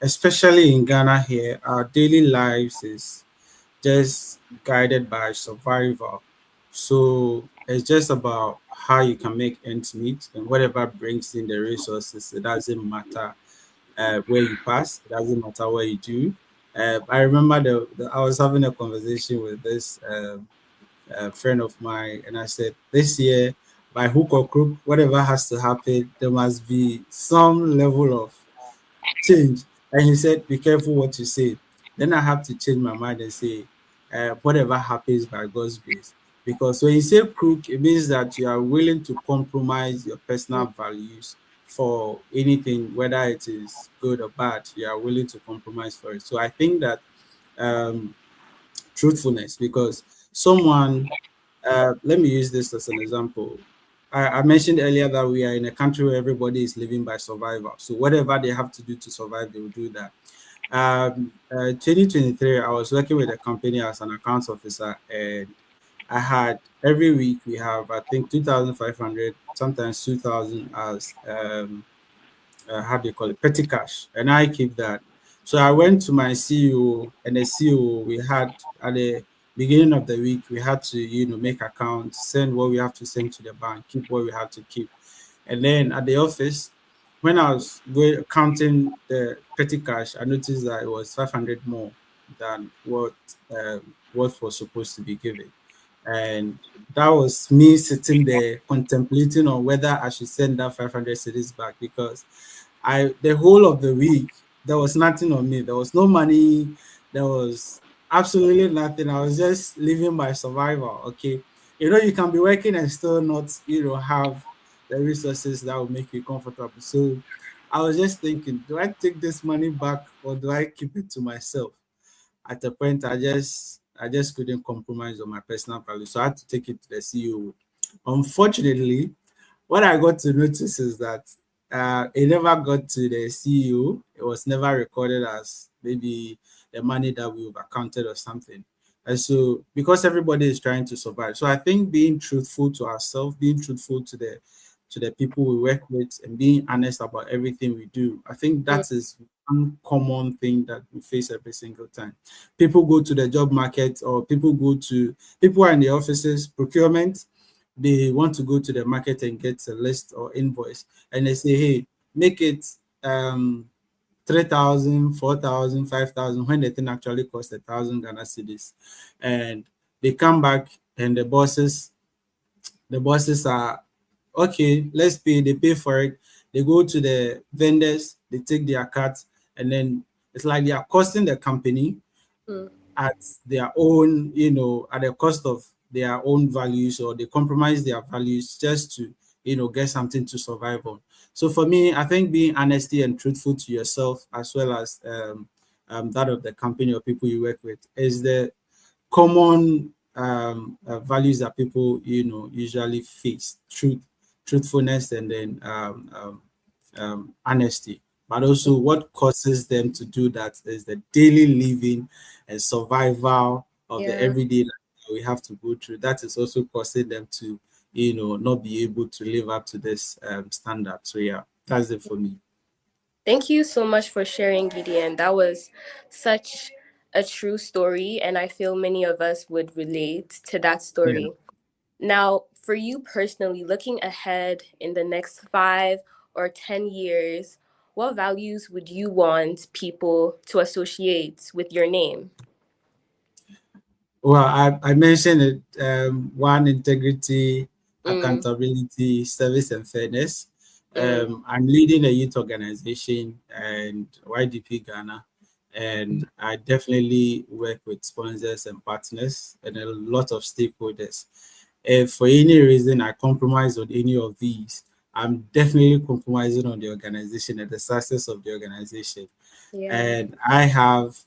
especially in Ghana here, our daily lives is just guided by survival. So it's just about how you can make ends meet, and whatever brings in the resources. It doesn't matter where you pass. It doesn't matter what you do. I remember I was having a conversation with this friend of mine, and I said, this year, by hook or crook, whatever has to happen, there must be some level of change. And he said, be careful what you say. Then I have to change my mind and say, whatever happens by God's grace. Because when you say crook, it means that you are willing to compromise your mm, personal values for anything, whether it is good or bad. You are willing to compromise for it. So I think that um, truthfulness, because someone, let me use this as an example. I mentioned earlier that we are in a country where everybody is living by survival. So whatever they have to do to survive, they will do that. 2023, I was working with a company as an accounts officer, and I had every week we have, I think, 2,500, sometimes 2,000 as how do you call it, petty cash, and I keep that. So I went to my CEO, and the CEO, we had at the beginning of the week, we had to make accounts, send what we have to send to the bank, keep what we have to keep. And then at the office, when I was going counting the petty cash, I noticed that it was 500 more than what was supposed to be given. And that was me sitting there contemplating on whether I should send that 500 cities back, because the whole of the week there was nothing on me. There was no money. There was absolutely nothing. I was just living by survival. Okay, you can be working and still not have the resources that will make you comfortable. So I was just thinking, do I take this money back or do I keep it to myself? At a point, I just couldn't compromise on my personal value, so I had to take it to the CEO. Unfortunately, what I got to notice is that it never got to the CEO. It was never recorded as maybe the money that we've accounted or something. And so, because everybody is trying to survive, so I think being truthful to ourselves, being truthful to the people we work with, and being honest about everything we do, I think Mm, that is one common thing that we face every single time. People go to the job market, or people are in the offices, procurement, they want to go to the market and get a list or invoice, and they say, hey, make it 3,000, 4,000, 5,000, when the thing actually costs 1,000 Ghana cedis. And they come back, and the bosses are okay, let's pay. They pay for it. They go to the vendors, they take their cut, and then it's like they are costing the company mm, at their own, at the cost of their own values, or they compromise their values just to, get something to survive on. So for me, I think being honesty and truthful to yourself, as well as that of the company or people you work with, is the common values that people, usually face: truthfulness, and then honesty. But also, what causes them to do that is the daily living and survival of the yeah. everyday life that we have to go through. That is also causing them to, not be able to live up to this standard. So yeah, that's it for me. Thank you so much for sharing, Gideon. That was such a true story, and I feel many of us would relate to that Yeah. story. Now, for you personally, looking ahead in the next 5 or 10 years, what values would you want people to associate with your name? Well, I mentioned it. One, integrity, Mm, accountability, service, and fairness. mm, I'm leading a youth organization and YDP Ghana, and I definitely work with sponsors and partners and a lot of stakeholders. If for any reason I compromise on any of these, I'm definitely compromising on the organization and the success of the organization. yeah. And I have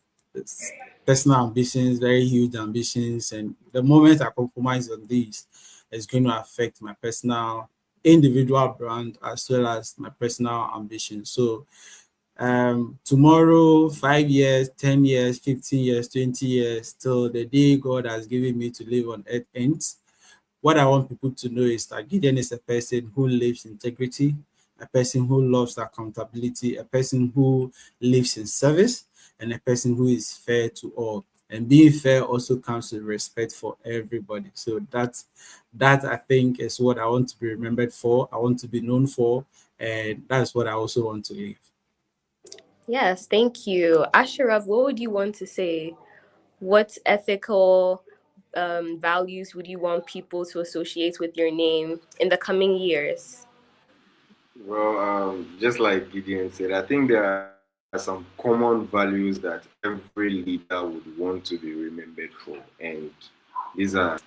personal ambitions, very huge ambitions, and the moment I compromise on these, it's going to affect my personal, individual brand, as well as my personal ambition. So tomorrow, 5 years, 10 years, 15 years, 20 years, till the day God has given me to live on earth ends, what I want people to know is that Gideon is a person who lives integrity, a person who loves accountability, a person who lives in service, and a person who is fair to all. And being fair also comes with respect for everybody. So that I think is what I want to be remembered for. I want to be known for, and that's what I also want to live. Yes, thank you. Ashraf, what would you want to say? What ethical values would you want people to associate with your name in the coming years? Well, just like Gideon said, I think there are some common values that every leader would want to be remembered for, and these are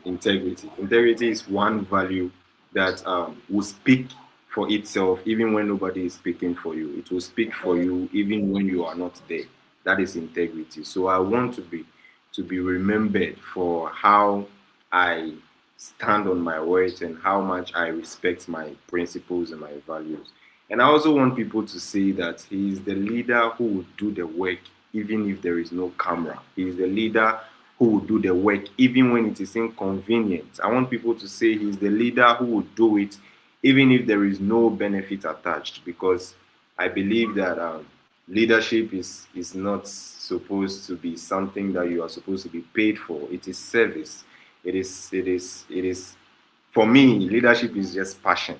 integrity. Integrity is one value that will speak for itself even when nobody is speaking for you. It will speak for Mm, you even when you are not there. That is integrity. So I want to be remembered for how I stand on my words and how much I respect my principles and my values. And I also want people to see that he is the leader who will do the work even if there is no camera. He is the leader who will do the work even when it is inconvenient. I want people to say he is the leader who will do it even if there is no benefit attached, because I believe that leadership is not supposed to be something that you are supposed to be paid for. It is service. It is for me, leadership is just passion.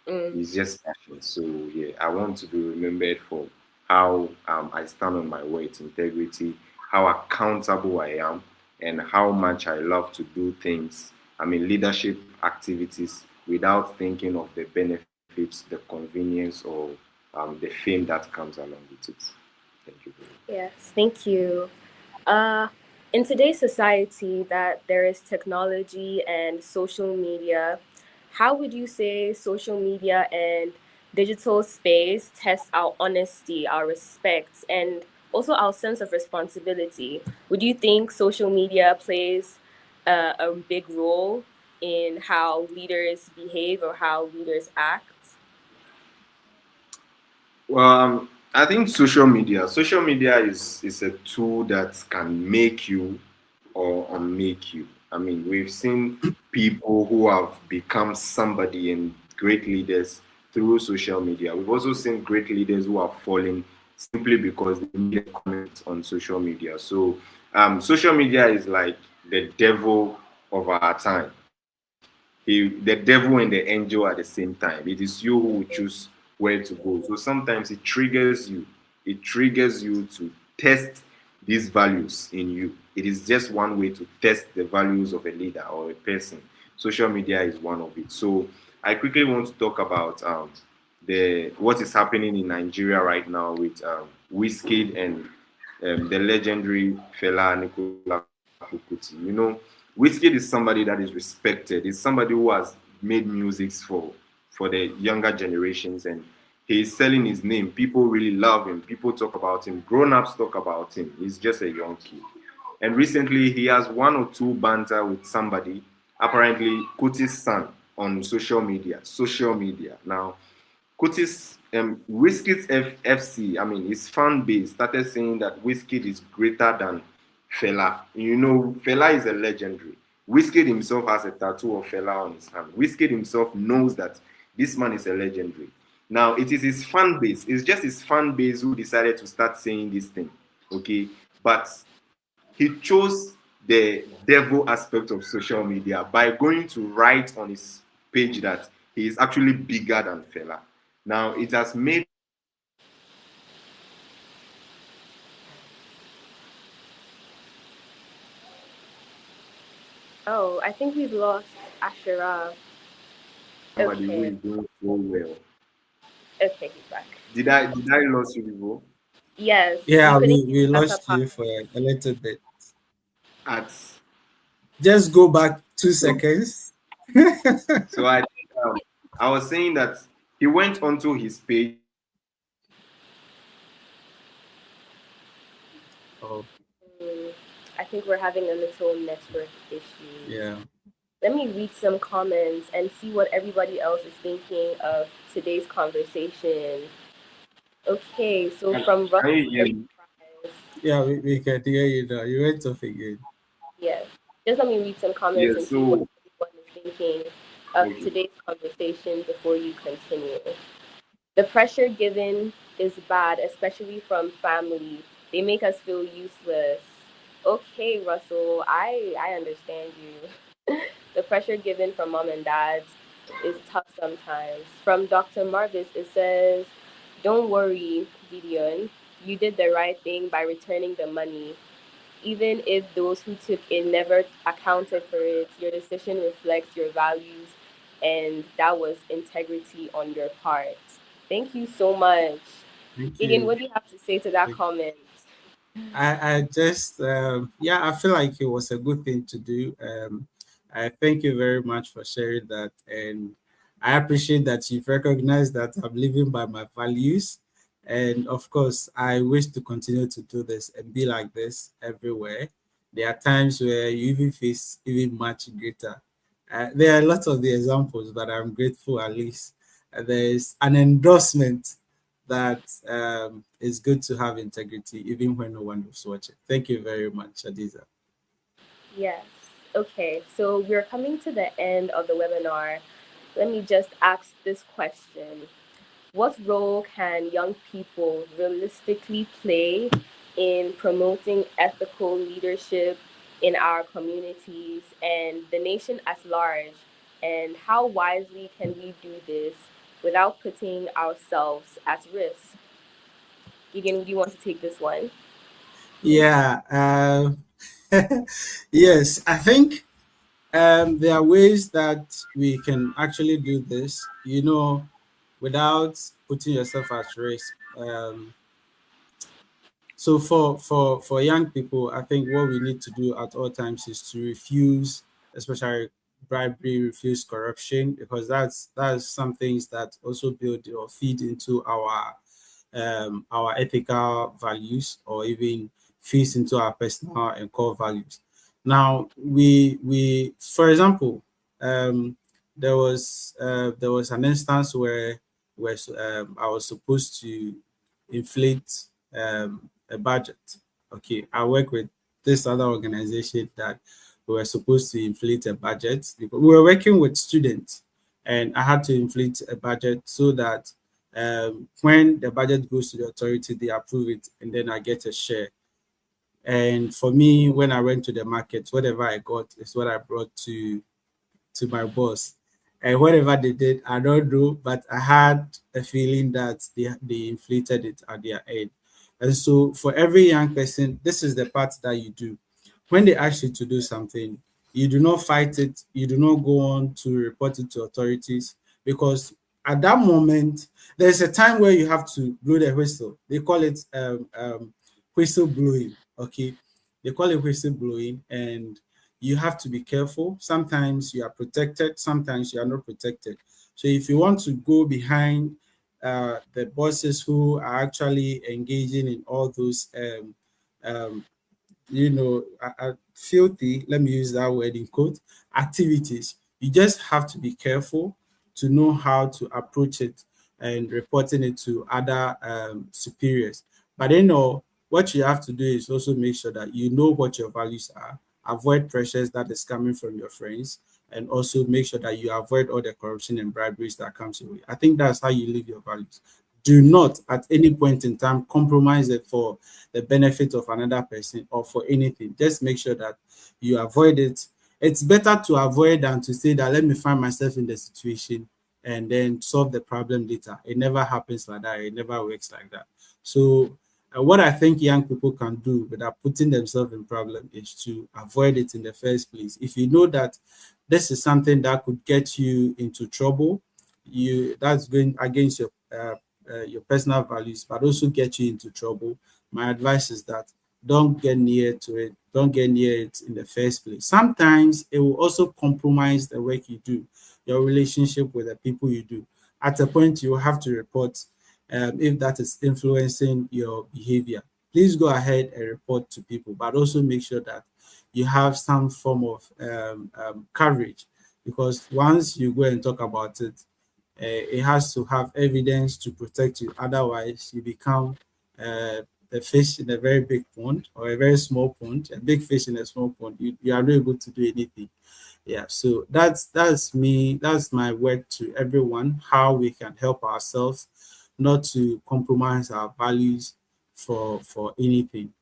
mm. It's just passion. So yeah, I want to be remembered for how I stand on my words, integrity, how accountable I am, and how much I love to do things. I mean, leadership activities without thinking of the benefits, the convenience, or the fame that comes along with it. Thank you very much. Yes, thank you. Uh, in today's society that there is technology and social media, how would you say social media and digital space test our honesty, our respect, and also our sense of responsibility? Would you think social media plays a big role in how leaders behave or how leaders act? Well, I think social media is a tool that can make you or unmake you. I mean, we've seen people who have become somebody and great leaders through social media. We've also seen great leaders who have fallen simply because they made a comment on social media. So, social media is like the devil of our time. The devil and the angel at the same time. It is you who will choose where to go. So sometimes it triggers you. It triggers you to test these values in you. It is just one way to test the values of a leader or a person. Social media is one of it. So I quickly want to talk about the what is happening in Nigeria right now with Wizkid and the legendary fella Nicola Kukuti. Wizkid is somebody that is respected. He's somebody who has made music for the younger generations, and he is selling his name. People really love him. People talk about him. Grown-ups talk about him. He's just a young kid. And recently, he has one or two banter with somebody, apparently Kuti's son, on social media. Social media. Now, Kutis, Wizkid's FC, I mean, his fan base started saying that Wizkid is greater than Fela. Fela is a legendary. Wizkid himself has a tattoo of Fela on his hand. Wizkid himself knows that this man is a legendary. Now, it is his fan base. It's just his fan base who decided to start saying this thing, okay? But he chose the devil aspect of social media by going to write on his page that he is actually bigger than Fela. Now, it has made Oh, I think we've lost Ashraf. somebody who Okay. is doing so well. Okay, he's back. Did I lose you before? Yes, we Yeah, couldn't we, hear we the latter lost part. you for a little bit. At Just go back two so seconds. so I was saying that he went onto his page and wrote that Oh, Hmm, I think we're having a little network issues. yeah. Let me read some comments and see what everybody else is thinking of today's conversation. Okay, so from can Russell you hear me? Enterprise, Yeah, we can hear you now. You went off again. yes. Just let me read some comments Yeah, and see what so everyone is thinking of okay. today's conversation before you continue. The pressure given is bad, especially from family. They make us feel useless. Okay, Russell, I understand you. The pressure given from mom and dad is tough sometimes. From Dr. Marvis, it says, "Don't worry, Gideon. You did the right thing by returning the money. Even if those who took it never accounted for it, your decision reflects your values, and that was integrity on your part." Thank you so much. Thank Gideon, you. what do you have to say to that comment? I just yeah, I feel like it was a good thing to do. I thank you very much for sharing that, and I appreciate that you've recognized that I'm living by my values, and of course, I wish to continue to do this and be like this everywhere. There are times where you even face even much greater. There are lots of the examples, but I'm grateful at least there's an endorsement that it's good to have integrity even when no one is watching. Thank you very much, Adiza. Yes. Okay, so we're coming to the end of the webinar. Let me just ask this question. What role can young people realistically play in promoting ethical leadership in our communities and the nation at large? And how wisely can we do this without putting ourselves at risk? Gideon, do you want to take this one? Yeah. Yes, I think there are ways that we can actually do this, without putting yourself at risk. So for young people, I think what we need to do at all times is to refuse, especially bribery, refuse corruption, because that's some things that also build or feed into our ethical values, or even feeds into our personal and core values. Now, we for example, um, there was an instance where I was supposed to inflate a budget. Okay, I work with this other organization that we were supposed to inflate a budget because we were working with students, and I had to inflate a budget so that when the budget goes to the authority, they approve it, and then I get a share. And for me, when I went to the market, whatever I got is what I brought to my boss. And whatever they did, I don't know, but I had a feeling that they inflated it at their end. And so for every young person, this is the part that you do. When they ask you to do something, you do not fight it, you do not go on to report it to authorities, because at that moment, there's a time where you have to blow the whistle. They call it whistle blowing. Okay. They call it whistle blowing, and you have to be careful. Sometimes you are protected, sometimes you are not protected. So if you want to go behind the bosses who are actually engaging in all those um, filthy, let me use that word in quote, activities, you just have to be careful to know how to approach it and reporting it to other superiors. But then, what you have to do is also make sure that you know what your values are, avoid pressures that is coming from your friends, and also make sure that you avoid all the corruption and briberies that comes your way. I think that's how you live your values. Do not at any point in time compromise it for the benefit of another person or for anything. Just make sure that you avoid it. It's better to avoid than to say that let me find myself in the situation and then solve the problem later. It never happens like that. It never works like that. So what I think young people can do without putting themselves in problem is to avoid it in the first place. If you know that this is something that could get you into trouble, that's going against your personal values, but also get you into trouble. My advice is that don't get near to it. Don't get near it in the first place. Sometimes it will also compromise the work you do, your relationship with the people you do. At a point, you will have to report if that is influencing your behavior. Please go ahead and report to people, but also make sure that you have some form of coverage, because once you go and talk about it, it has to have evidence to protect you. Otherwise, you become the fish in a very big pond or a very small pond, a big fish in a small pond. You are not able to do anything. Yeah, so that's me. That's my word to everyone. How we can help ourselves not to compromise our values for anything.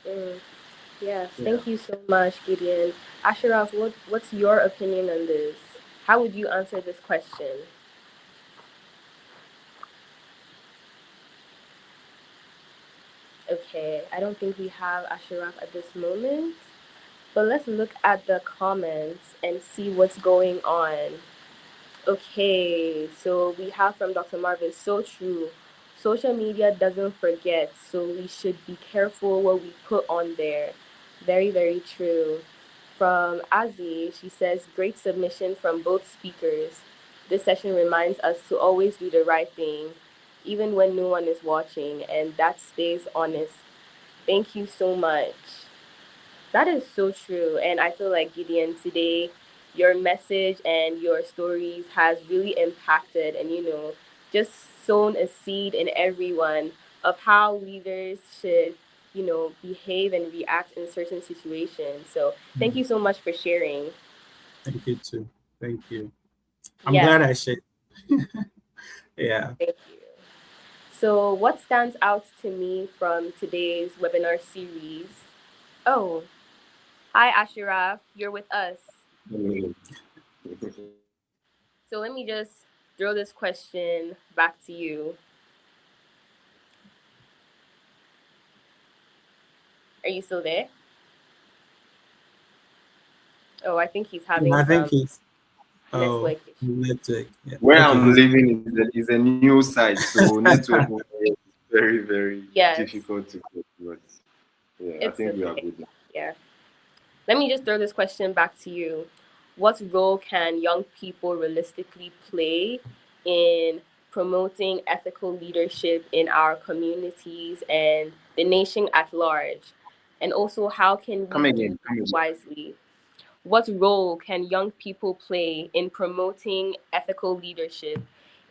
Mm, yes, Yeah. thank you so much, Gideon. Ashraf, what's your opinion on this? How would you answer this question? Okay, I don't think we have Ashraf at this moment, but let's look at the comments and see what's going on. Okay, so we have from Dr. Marvin, so true. Social media doesn't forget, so we should be careful what we put on there. Very, very true. From Azi, she says, great submission from both speakers. This session reminds us to always do the right thing, even when no one is watching, and that stays honest. Thank you so much. That is so true. And I feel like, Gideon, today, your message and your stories has really impacted and, just sown a seed in everyone of how leaders should, behave and react in certain situations. So thank Mm. you so much for sharing. Thank you too. Thank you. I'm Yes, glad I shared. Yeah. thank you. So what stands out to me from today's webinar series? Oh, hi, Ashraf. You're with us. So let me just throw this question back to you. Are you still there? Oh, I think he's Yeah, having I think some it's network issues. network. Yeah. Where Okay. I'm living is a new site, so network over here is very, very Yes, difficult to get. But yeah, I it's think we are okay. good now. Yeah. Let me just throw this question back to you. What role can young people realistically play in promoting ethical leadership in our communities and the nation at large? And also, how can Come we do again, come this again. wisely? What role can young people play in promoting ethical leadership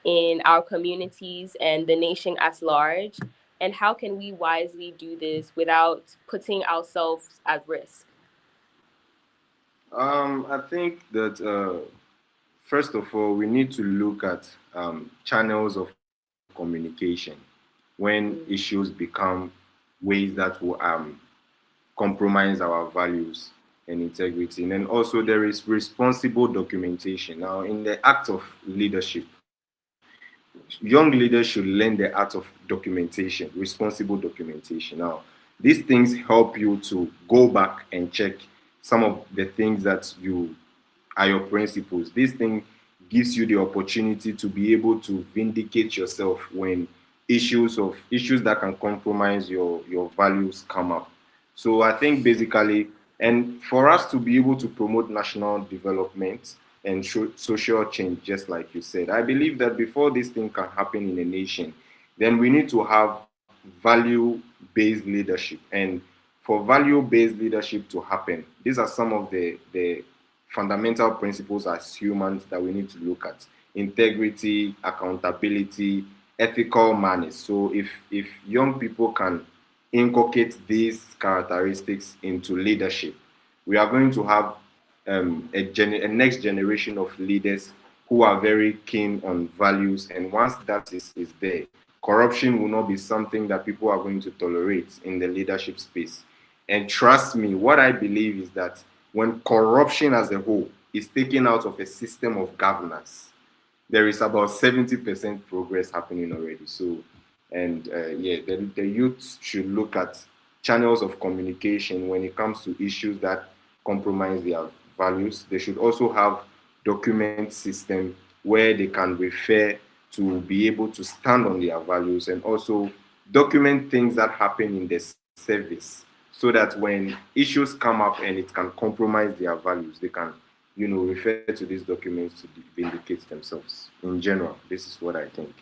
in our communities and the nation at large? And how can we wisely do this without putting ourselves at risk? I think that first of all, we need to look at channels of communication when Mm, issues become ways that will compromise our values and integrity. And then also there is responsible documentation. Now, in the act of leadership, young leaders should learn the art of documentation, responsible documentation. Now, these things help you to go back and check some of the things that you are your principles. This thing gives you the opportunity to be able to vindicate yourself when issues that can compromise your values come up. So I think basically, and for us to be able to promote national development and social change, just like you said, I believe that before this thing can happen in a nation, then we need to have value-based leadership. And for value-based leadership to happen, these are some of the fundamental principles as humans that we need to look at: integrity, accountability, ethical manners. So if young people can inculcate these characteristics into leadership, we are going to have a next generation of leaders who are very keen on values. And once that is there, corruption will not be something that people are going to tolerate in the leadership space. And trust me, what I believe is that when corruption as a whole is taken out of a system of governance, there is about 70% progress happening already. So, and yeah, the youth should look at channels of communication when it comes to issues that compromise their values. They should also have document system where they can refer to be able to stand on their values, and also document things that happen in the service, so that when issues come up and it can compromise their values, they can, refer to these documents to vindicate themselves. In general, this is what I think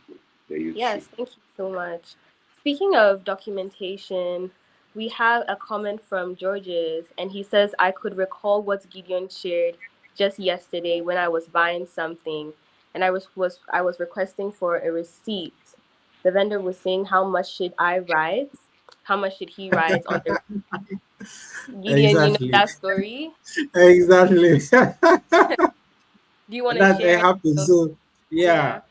the youth should. yes, thank you so much. Speaking of documentation, we have a comment from Georges, and he says, I could recall what Gideon shared just yesterday when I was buying something, and I was requesting for a receipt. The vendor was saying, how much should I write? How much should he write on the Gideon? You know Exactly. that story? Exactly. Do you want to That share it? happens. So yeah, Yeah.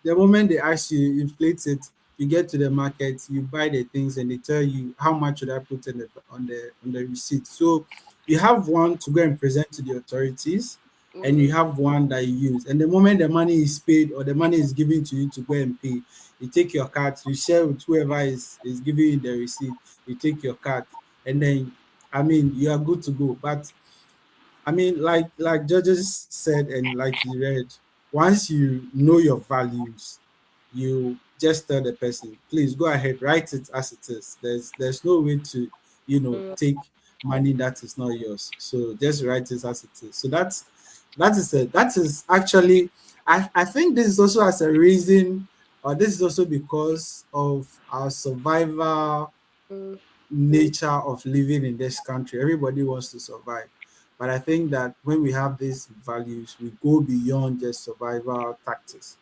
the moment they ask you, you inflate it, you get to the market, you buy the things, and they tell you how much should I put in on the receipt. So you have one to go and present to the authorities, and you Mm-hmm. have one that you use. And the moment the money is paid or the money is given to you to go and pay, you take your card, you share with whoever is giving you the receipt, you take your card, and then you are good to go. But like judges said and like you read, once you know your values, you just tell the person, please go ahead, write it as it is. There's no way to, take money that is not yours. So just write it as it is. So that is actually, I think this is also as a reason, or this is also because of our survival Mm-hmm. nature of living in this country. Everybody wants to survive. But I think that when we have these values, we go beyond just survival tactics.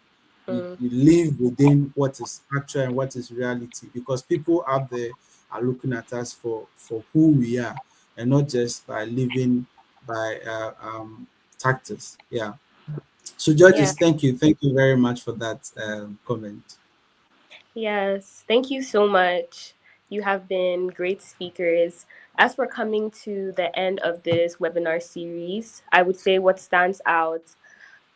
We live within what is actual and what is reality, because people out there are looking at us for who we are, and not just by living by tactics. Yeah. So, Yeah. judges, thank you. Thank you very much for that comment. Yes, thank you so much. You have been great speakers. As we're coming to the end of this webinar series, I would say what stands out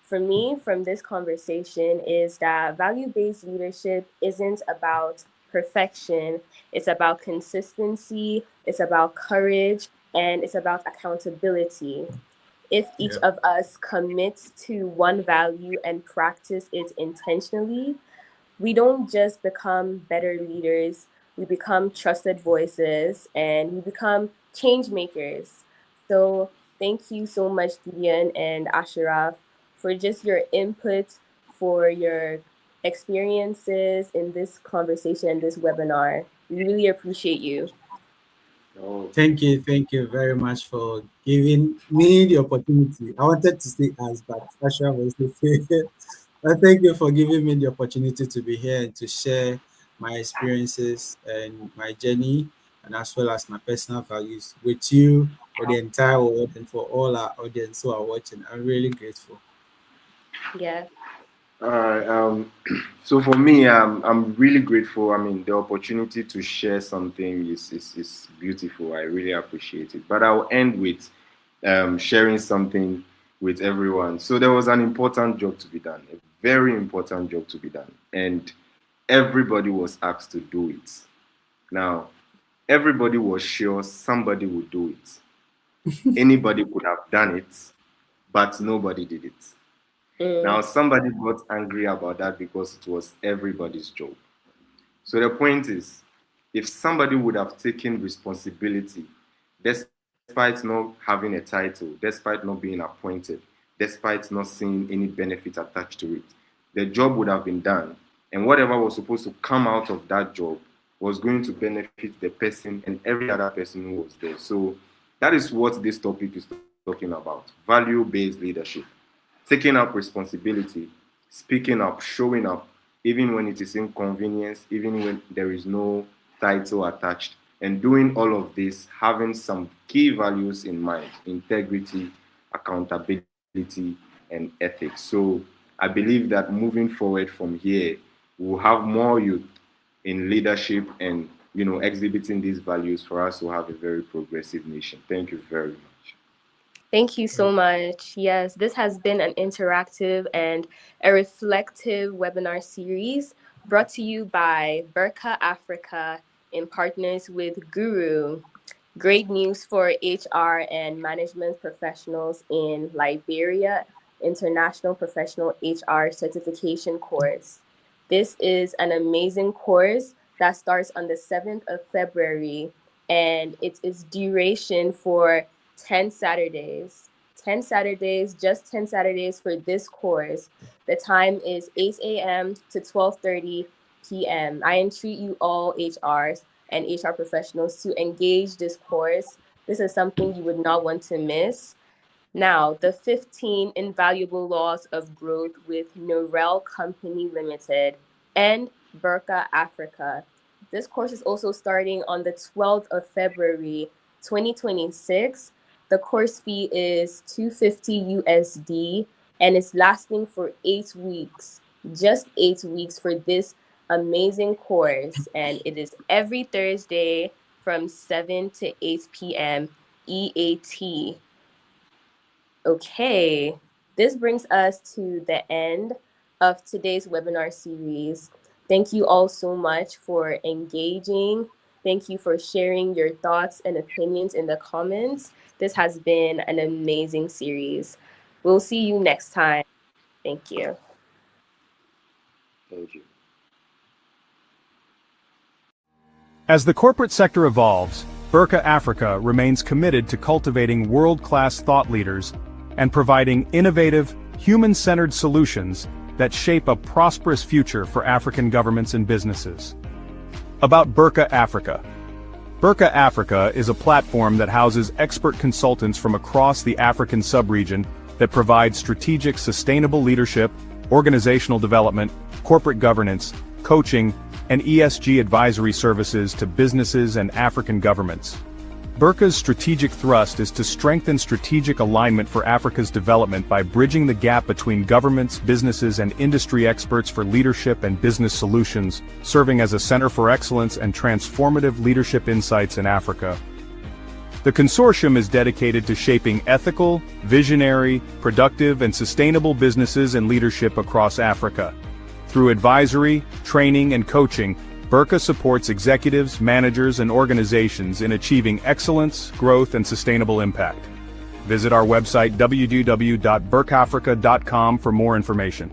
for me from this conversation is that value based leadership isn't about perfection, it's about consistency, it's about courage, and it's about accountability. If each Yeah. of us commits to one value and practice it intentionally, we don't just become better leaders, we become trusted voices and we become change makers. So, thank you so much, Gideon and Ashraf, for just your input, for your experiences in this conversation and this webinar. We really appreciate you. Oh, Thank you very much for giving me the opportunity. I wanted to say us, but Asha was to say Thank you for giving me the opportunity to be here and to share my experiences and my journey, and as well as my personal values with you, with the entire world, and for all our audience who are watching. I'm really grateful. Yeah. All right. So for me, I'm really grateful. I mean, the opportunity to share something is beautiful. I really appreciate it. But I'll end with sharing something with everyone. So there was an important job to be done, a very important job to be done, and everybody was asked to do it. Now, everybody was sure somebody would do it. Anybody could have done it, but nobody did it. Now, Mm. somebody got angry about that because it was everybody's job. So the point is, if somebody would have taken responsibility, despite not having a title, despite not being appointed, despite not seeing any benefit attached to it, the job would have been done. And whatever was supposed to come out of that job was going to benefit the person and every other person who was there. So that is what this topic is talking about, value-based leadership. Taking up responsibility, speaking up, showing up, even when it is inconvenience, even when there is no title attached, and doing all of this, having some key values in mind: integrity, accountability, and ethics. So I believe that moving forward from here, we'll have more youth in leadership and exhibiting these values for us to have a very progressive nation. Thank you very much. Thank you so much. Yes, this has been an interactive and a reflective webinar series brought to you by Burka Africa in partners with Guru. Great news for HR and management professionals in Liberia International Professional HR Certification course. This is an amazing course that starts on the 7th of February, and it is duration for 10 Saturdays. 10 Saturdays, just 10 Saturdays for this course. The time is 8 a.m. to 12:30 p.m. I entreat you all HRs and HR professionals to engage this course. This is something you would not want to miss. Now, the 15 Invaluable Laws of Growth with Norel Company Limited and Burka Africa. This course is also starting on the 12th of February, 2026. The course fee is $250 USD and it's lasting for 8 weeks. Just 8 weeks for this amazing course. And it is every Thursday from 7 to 8 p.m. EAT. Okay, this brings us to the end of today's webinar series. Thank you all so much for engaging. Thank you for sharing your thoughts and opinions in the comments. This has been an amazing series. We'll see you next time. Thank you. Thank you. As the corporate sector evolves, Burka Africa remains committed to cultivating world-class thought leaders and providing innovative, human-centered solutions that shape a prosperous future for African governments and businesses. About Burka Africa. Burka Africa is a platform that houses expert consultants from across the African sub-region that provide strategic sustainable leadership, organizational development, corporate governance, coaching, and ESG advisory services to businesses and African governments. Burka's strategic thrust is to strengthen strategic alignment for Africa's development by bridging the gap between governments, businesses, and industry experts for leadership and business solutions, serving as a center for excellence and transformative leadership insights in Africa. The consortium is dedicated to shaping ethical, visionary, productive, and sustainable businesses and leadership across Africa. Through advisory, training, and coaching, Burka supports executives, managers, and organizations in achieving excellence, growth, and sustainable impact. Visit our website www.burkafrica.com for more information.